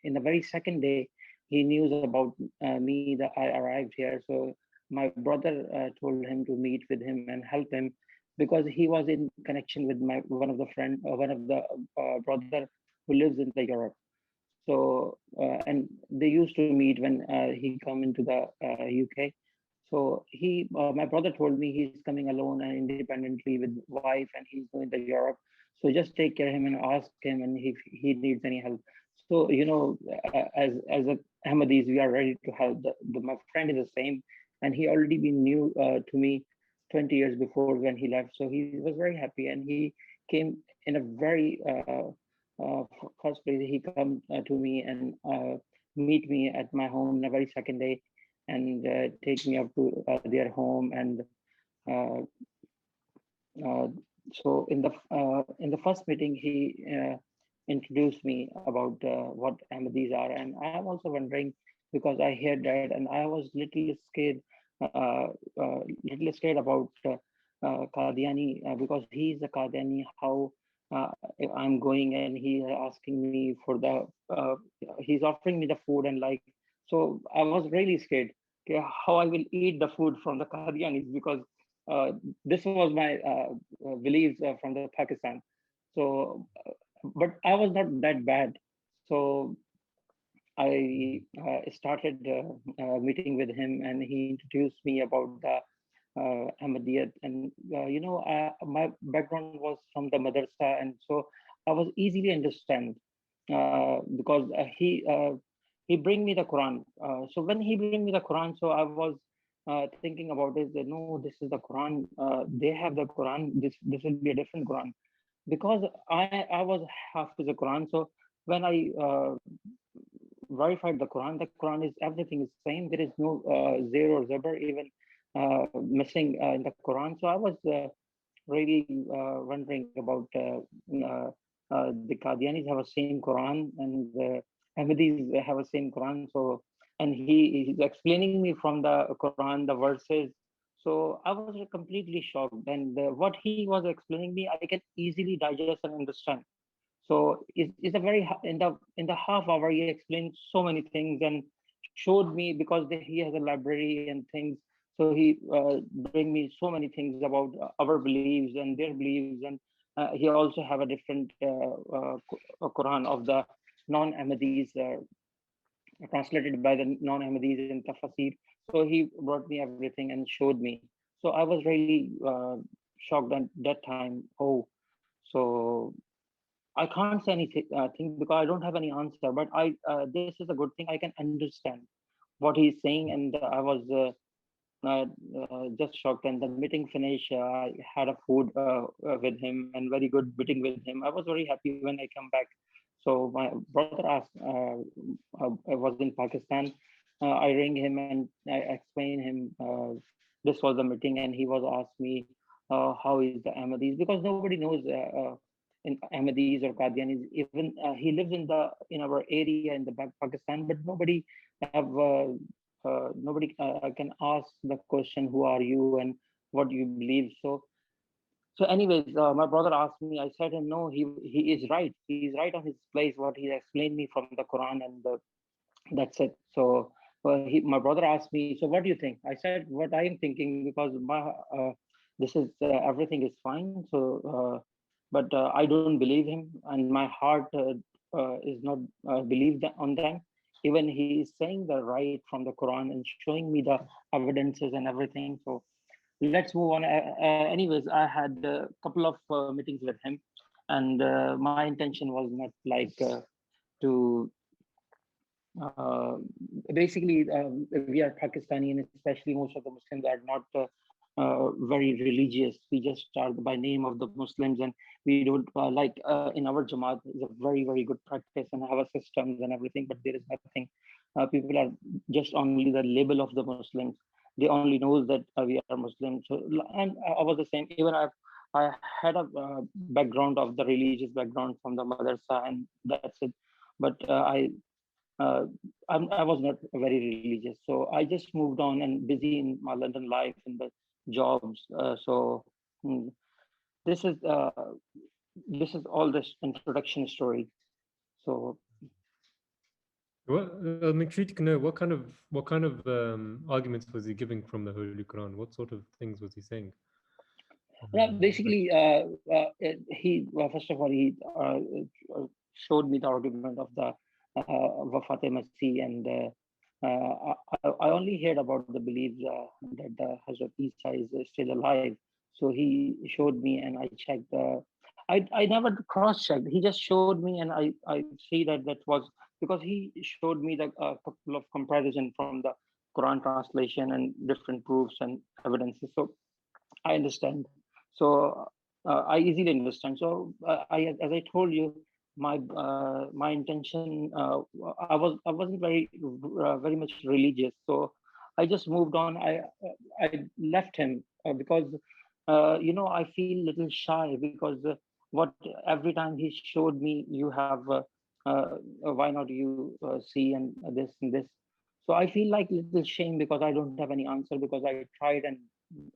in the very second day, he knew about me that I arrived here. So my brother told him to meet with him and help him because he was in connection with one of the brother who lives in the Europe. So and they used to meet when he come into the UK. So my brother told me he's coming alone and independently with wife, and he's going to Europe. So just take care of him and ask him, and if he needs any help. So as a Ahmadis, we are ready to help. My friend is the same, and he already been new to me 20 years before when he left. So he was very happy, and he came in a very first place. He come to me and meet me at my home the very second day, and take me up to their home. And so in the first meeting, he introduced me about what Ahmadis are, and I am also wondering because I heard that, and I was little scared about Qadiani because he's a Qadiani. How I'm going, and he asking me for the he's offering me the food, and like, so I was really scared. Okay, how I will eat the food from the Qadianis, because this was my beliefs from the Pakistan. So, but I was not that bad. So I started meeting with him, and he introduced me about the Ahmadiyyat, and my background was from the madrasa, and so I was easily understand because he bring me the Quran. So when he bring me the Quran, so I was thinking about it. That, no, this is the Quran. They have the Quran. This will be a different Quran, because I was half to the Quran. So when I verified the Quran is everything is same. There is no zero or zabar even missing in the Quran. So I was really wondering about the Qadianis have a same Quran, and the Ahmadis have a same Quran. So, and he's explaining me from the Quran, the verses. So I was completely shocked. And what he was explaining me, I can easily digest and understand. So it's a very in the half hour he explained so many things and showed me, because he has a library and things. So he bring me so many things about our beliefs and their beliefs, and he also have a different Quran of the non-Ahmadis translated by the non-Ahmadis in Tafsir. So he brought me everything and showed me. So I was really shocked at that time. Oh, so I can't say anything thing because I don't have any answer. But this is a good thing. I can understand what he's saying, and I was just shocked. And the meeting finished. I had a food with him and very good meeting with him. I was very happy when I come back. So my brother asked. I was in Pakistan. I rang him and I explained him this was the meeting, and he was asked me how is the Ahmadis, because nobody knows. In Ahmadis or Qadianis, even he lives in our area in the Pakistan, but nobody have nobody can ask the question, who are you and what do you believe. So anyways, my brother asked me. I said him, no, he is right. He is right on his place. What he explained me from the Quran, and that's it. So my brother asked me, so what do you think? I said what I am thinking, because this is everything is fine. So but I don't believe him, and my heart is not believed on them. Even he is saying the right from the Quran and showing me the evidences and everything. So let's move on. Anyways, I had a couple of meetings with him, and my intention was not like to basically we are Pakistani, and especially most of the Muslims are not very religious. We just are by name of the Muslims, and we don't like in our Jamaat is a very good practice and have a systems and everything, but there is nothing. People are just only the label of the Muslims. They only knows that we are Muslims. So, and I was the same. Even I had a background of the religious background from the madrasa, and that's it. But I was not very religious, so I just moved on and busy in my London life and the jobs. Mm, this is all this introduction story. So Well, I'm intrigued to know what kind of arguments was he giving from the Holy Quran? What sort of things was he saying? yeah, basically, he first of all he showed me the argument of the Wafat Masih, and I only heard about the beliefs that the Hazrat Isa is still alive. So he showed me, and I checked. I never cross-checked. He just showed me, and I see that was because he showed me the couple of comparison from the Quran translation and different proofs and evidences. So I understand. So I easily understand. So as I told you, my intention, I wasn't very much religious. So I just moved on. I left him because I feel little shy, because what every time he showed me, you have why not you see and this and this. So I feel like little shame because I don't have any answer, because I tried,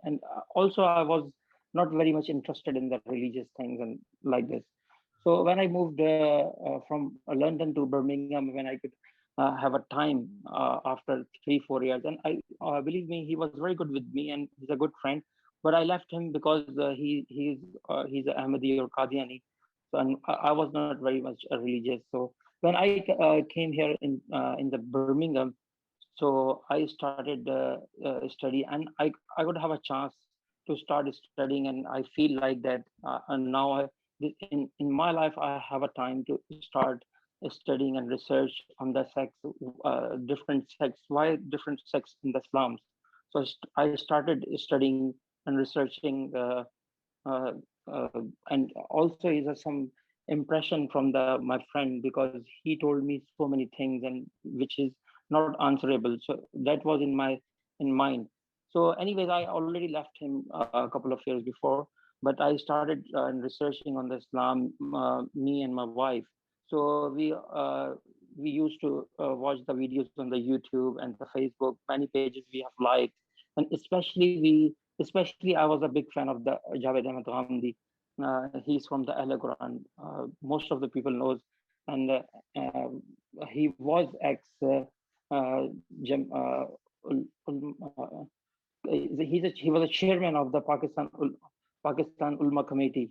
and also I was not very much interested in the religious things and like this. So when I moved from London to Birmingham, when I could have a time after 3-4 years, and I believe me, he was very good with me, and he's a good friend. But I left him because he's an Ahmadi or Qadiani, so I was not very much religious. So when I came here in the Birmingham, so I started study, and I would have a chance to start studying, and I feel like that, and now in my life I have a time to start studying and research on the sex, different sects, why different sects in the Islams. So I started studying and researching, uh, and also is some impression from my friend, because he told me so many things and which is not answerable. So that was in my mind. So anyways, I already left him a couple of years before, but I started researching on the Islam, me and my wife. So we used to watch the videos on the YouTube and the Facebook. Many pages we have liked, and especially I was a big fan of the Javed Ahmed Ghamdi. He's from the Al Quran. Most of the people knows, and he was ex. He was a chairman of the Pakistan Ulma Committee,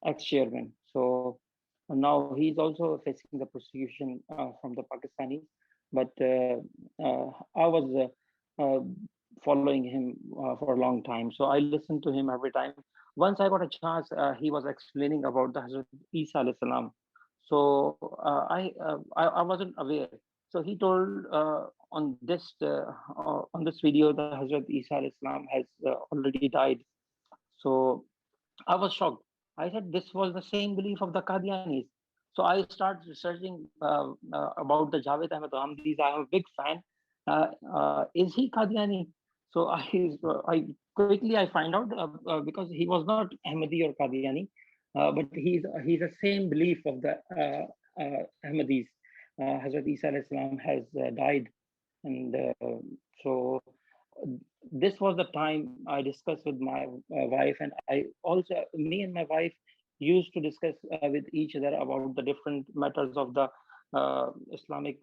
ex-chairman. So now he's also facing the persecution from the Pakistanis. But I was following him for a long time, so I listened to him every time. Once I got a chance, he was explaining about the Hazrat Isa alayhi salam. So I wasn't aware. So he told on this video that Hazrat Isa alayhi salam has already died. So I was shocked. I said this was the same belief of the Qadianis. So I started researching about the Javed Ahmed Ghamdi. I am a big fan. Is he Qadiani? So I quickly I find out because he was not Ahmadi or Qadiani, but he's the same belief of the Ahmadis. Hazrat Isa alayhi salam has died, and so this was the time I discussed with my wife, and me and my wife used to discuss with each other about the different matters of the Islamic,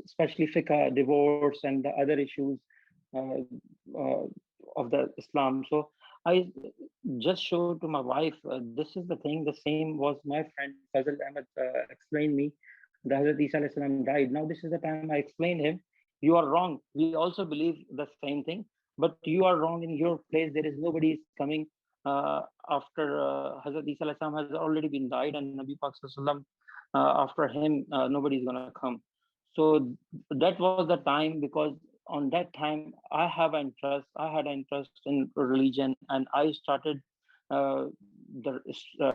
especially fiqh, divorce, and the other issues of the Islam. So I just showed to my wife, this is the thing. The same was my friend Fazal Ahmed explained me. The Hazrat Isa alayhi salam died. Now this is the time I explained him. You are wrong. We also believe the same thing, but you are wrong in your place. There is nobody is coming after Hazrat Isa alayhi salam has already been died, and Nabi Pak sallam after him nobody is gonna come. So that was the time, because on that time I had an interest in religion, and I started the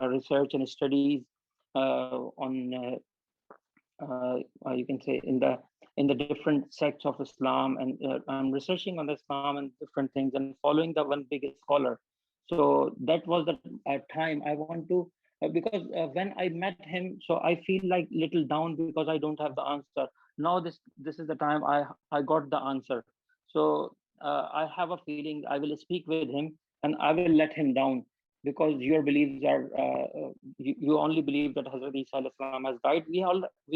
research and studies on you can say in the different sects of Islam, and I'm researching on Islam and different things, and following the one biggest scholar. So that was the time I want to, because when I met him, so I feel like little down because I don't have the answer. Now this is the time I got the answer. So I have a feeling I will speak with him and I will let him down, because your beliefs are you only believe that Hazrat Isa alayhi salam has died. We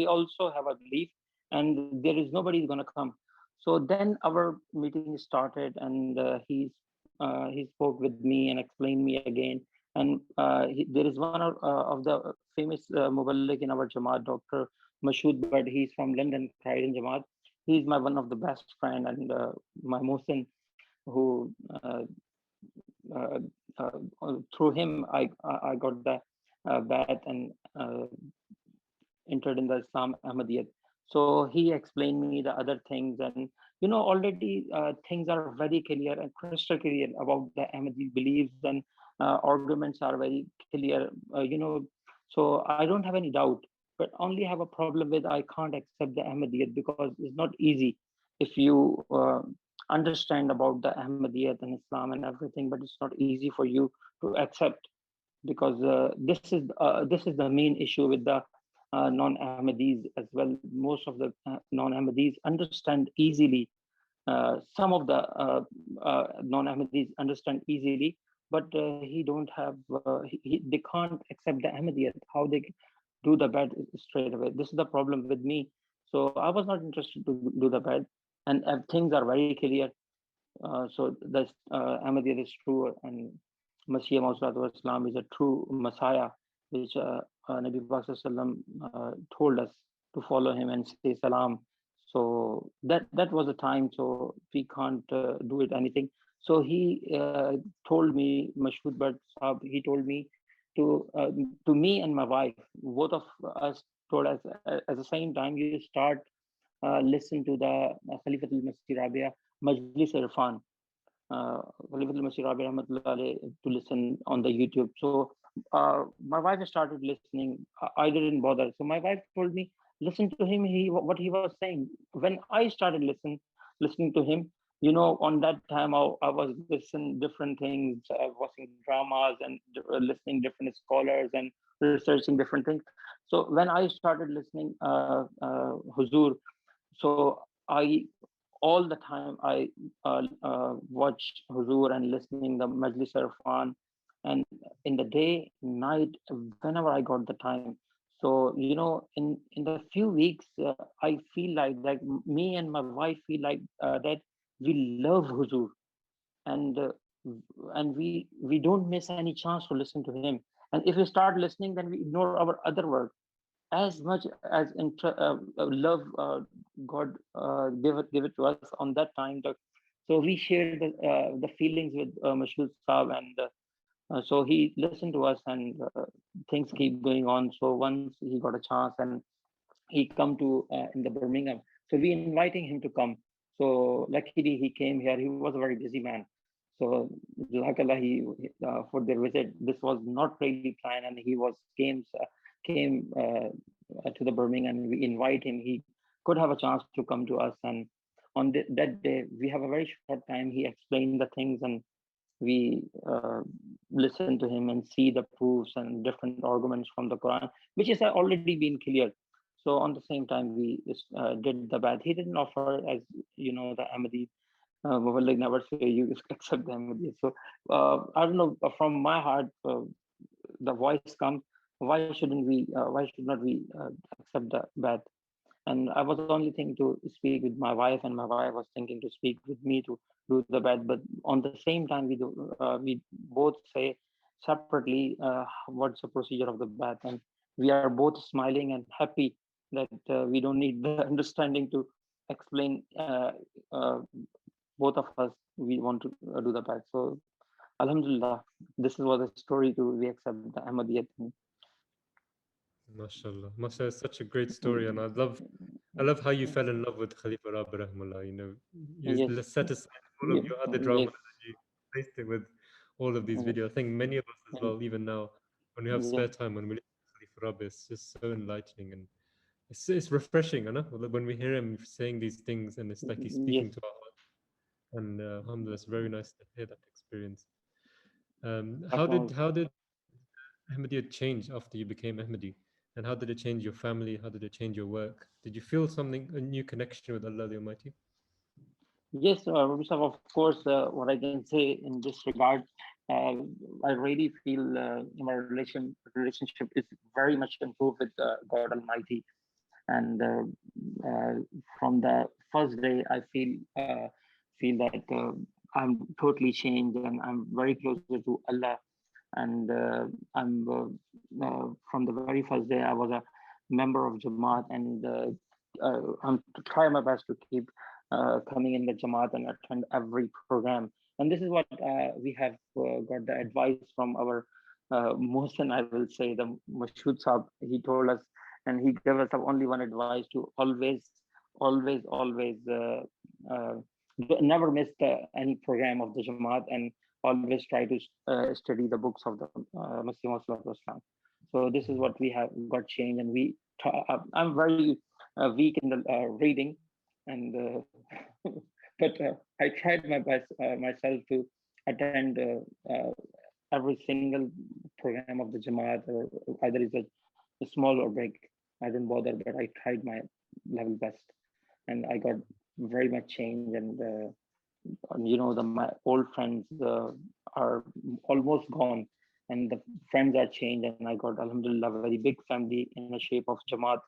also have a belief, and there is nobody is going to come. So then our meeting started, and he spoke with me and explained me again. And there is one of the famous Muballigh in our Jamaat, Dr. Mashood, but he's from London, Croydon Jamaat. He's my one of the best friend, and my Mohsin, who through him I got the bat and entered in the Islam Ahmadiyyat. So he explained me the other things, and already things are very clear and crystal clear about the Ahmadi beliefs, and arguments are very clear. So I don't have any doubt, but only have a problem with I can't accept the Ahmadiyyat, because it's not easy if you understand about the Ahmadiyyat and Islam and everything, but it's not easy for you to accept, because this is the main issue with the non-Ahmadis as well. Most of the non-Ahmadis understand easily some of the non-Ahmadis understand easily, but he don't have, they can't accept the Ahmadiyat, how they do the bad straight away. This is the problem with me. So I was not interested to do the bad, and things are very clear. So the Ahmadiyat is true, and Masih Maud Islam is a true Messiah, which Nabi Muhammad told us to follow him and say salam. So that was a time, so we can't do it anything. So he told me, Mashhud Bhatt Sahab, he told me to me and my wife, both of us told us at the same time, you start listen to the Khalifatul Masih Rabia Majlis Irfan. Khalifatul Masih Rabia to listen on the YouTube. So my wife started listening. I didn't bother. So my wife told me, listen to him. What he was saying. When I started listening to him, you know, on that time I was listening different things, watching dramas and listening different scholars and researching different things. So when I started listening Huzur, so I all the time I watch Huzur and listening the Majlis Irfan, and in the day, night, whenever I got the time. So you know, in the few weeks, I feel like that me and my wife feel like that we love Huzur, and we don't miss any chance to listen to him. And if we start listening, then we ignore our other work as much as love God give it to us on that time. So we share the feelings with Mashhud Saab, and so he listened to us, and things keep going on. So once he got a chance, and he come to in the Birmingham, so we inviting him to come. So luckily he came here. He was a very busy man. So Jazakallah, he for their visit. This was not really planned, and he was came to the Birmingham. We invite him. He could have a chance to come to us, and on that day we have a very short time. He explained the things, and we listen to him and see the proofs and different arguments from the Quran, which is already been cleared. So on the same time, we did the bad. He didn't offer, as you know, the Ahmadi. Muballigh never say you accept the Ahmadi. So I don't know. From my heart, the voice comes. Why shouldn't we? Why should not we accept the bad? And I was only thinking to speak with my wife, and my wife was thinking to speak with me to do the bad. But on the same time, we both say separately what's the procedure of the bad, and we are both smiling and happy that we don't need the understanding to explain. Both of us, we want to do the bad. So Alhamdulillah, this is what the story to we accept the Ahmadiyyat. MashaAllah. MashaAllah is such a great story, and I love how you fell in love with Khalifa Rabi Rahimullah. You know, you set aside all of your other dramas and you replaced it with all of these videos. I think many of us as well, even now, when we have spare time, when we listen to Khalifa Rabi, it's just so enlightening, and it's refreshing, you know, when we hear him saying these things, and it's like he's speaking to our heart. And alhamdulillah, it's very nice to hear that experience. How did Ahmadiyya change after you became Ahmadi? And how did it change your family? How did it change your work? Did you feel a new connection with Allah the Almighty? Yes, of course, what I can say in this regard, I really feel my relationship is very much improved with God Almighty. And from the first day, I feel that I'm totally changed, and I'm very closer to Allah. And I'm from the very first day I was a member of Jamaat, and I'm trying my best to keep coming in the Jamaat and attend every program. And this is what we have got the advice from our Mohsen, I will say, the Mashhud Sahab. He told us, and he gave us only one advice: to always never miss any program of the Jamaat, and always try to study the books of the Musleh Islam. So this is what we have got changed, and I'm very weak in the reading, and but I tried my best myself to attend every single program of the Jamaat, or either it's a small or big. I don't bother, but I tried my level best, and I got very much changed, and my old friends are almost gone, and the friends are changed, and I got, alhamdulillah, a very big family in the shape of Jamaat.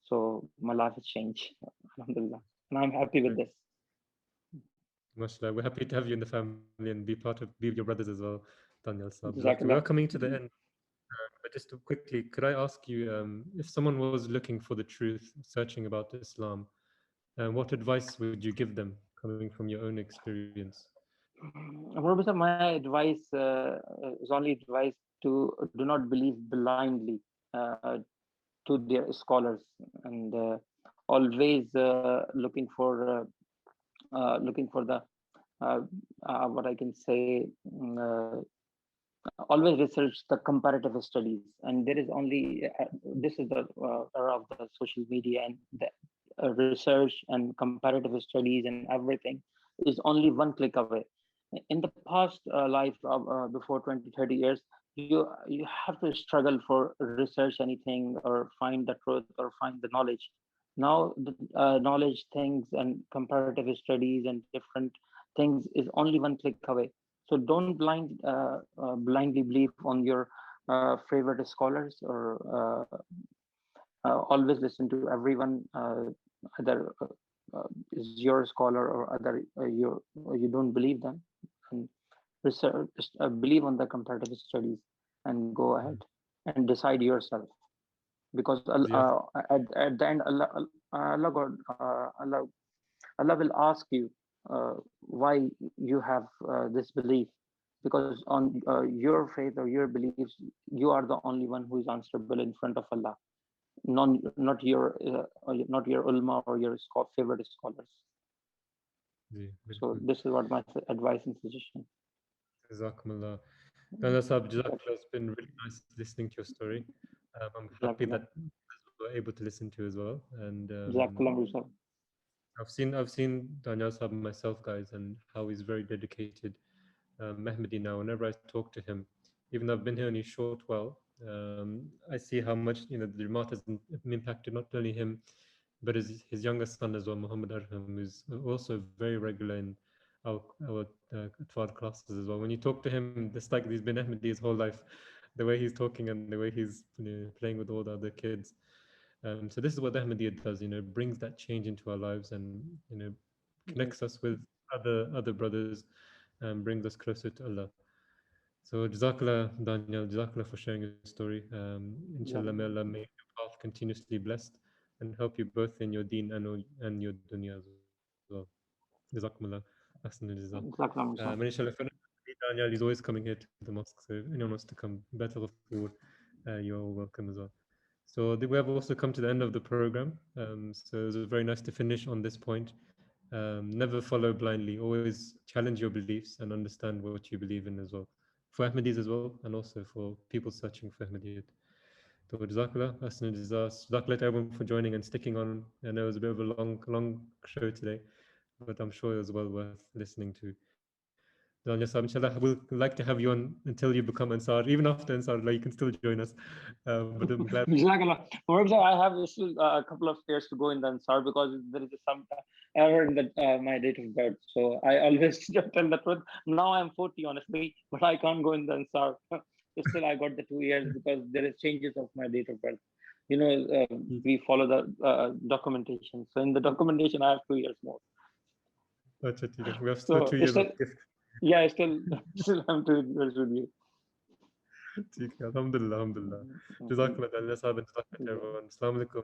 So my life has changed, alhamdulillah, and I'm happy with this. MashaAllah, we're happy to have you in the family and be your brothers as well, Daniel Saab. We Jazakallah. are coming to the end. But just to quickly, could I ask you, if someone was looking for the truth, searching about Islam, what advice would you give them, coming from your own experience? Professor, my advice is only advice to do not believe blindly to their scholars, and always looking for the what I can say. Always research the comparative studies, and there is only this is the era of the social media, and the research and comparative studies and everything is only one click away. In the past life before 20-30 years, you have to struggle for research anything or find the truth or find the knowledge. Now the knowledge things and comparative studies and different things is only one click away. So don't blindly believe on your favorite scholars, or always listen to everyone, either is your scholar or other you don't believe them, and research, believe on the comparative studies, and go ahead and decide yourself, because at the end Allah will ask you why you have this belief, because on your faith or your beliefs, you are the only one who is answerable in front of Allah, not your ulama or your favorite scholars. So this is what my advice and suggestion. Jazakumullah. Daniel Saab, Jazakallah, it's been really nice listening to your story. I'm happy that we were able to listen to you as well. And I've seen Daniel Saab myself, guys, and how he's very dedicated Mehmedi now. Whenever I talk to him, even though I've been here only a short while, I see how much the Jamaat has impacted not only him, but his younger son as well, Muhammad Arham, who's also very regular in our Atfal classes as well. When you talk to him, it's like he's been Ahmadi his whole life, the way he's talking and the way he's playing with all the other kids. So this is what the Ahmadiyya does, brings that change into our lives, and connects us with other brothers, and brings us closer to Allah. So Jazakallah, Daniel, Jazakallah for sharing your story. Inshallah, may Allah make your path continuously blessed and help you both in your deen and your dunya as well. Jazakumullah. And inshallah, Daniel is always coming here to the mosque, so if anyone wants to come, better you're welcome as well. So we have also come to the end of the program. So it was very nice to finish on this point. Never follow blindly. Always challenge your beliefs and understand what you believe in as well. For Ahmadis as well, and also for people searching for Ahmadiyyat. So Jazakallah, Jazakallah to everyone for joining and sticking on. I know it was a bit of a long show today, but I'm sure it was well worth listening to. Daniel Saab, inshallah, we'll like to have you on until you become Ansar. Even after Ansar, you can still join us. But I'm glad. I have still a couple of years to go in the Ansar, because there is some error in my date of birth. So I always tell the truth. Now I'm 40, honestly, but I can't go in the Ansar. Still, I got the 2 years because there is changes of my date of birth. We follow the documentation. So in the documentation, I have 2 years more. We have still 2 years of gift. Yeah, I still have 2 years with you. Alhamdulillah, alhamdulillah. Jazakallah, Daniel Saab, and everyone. Assalamu alaikum.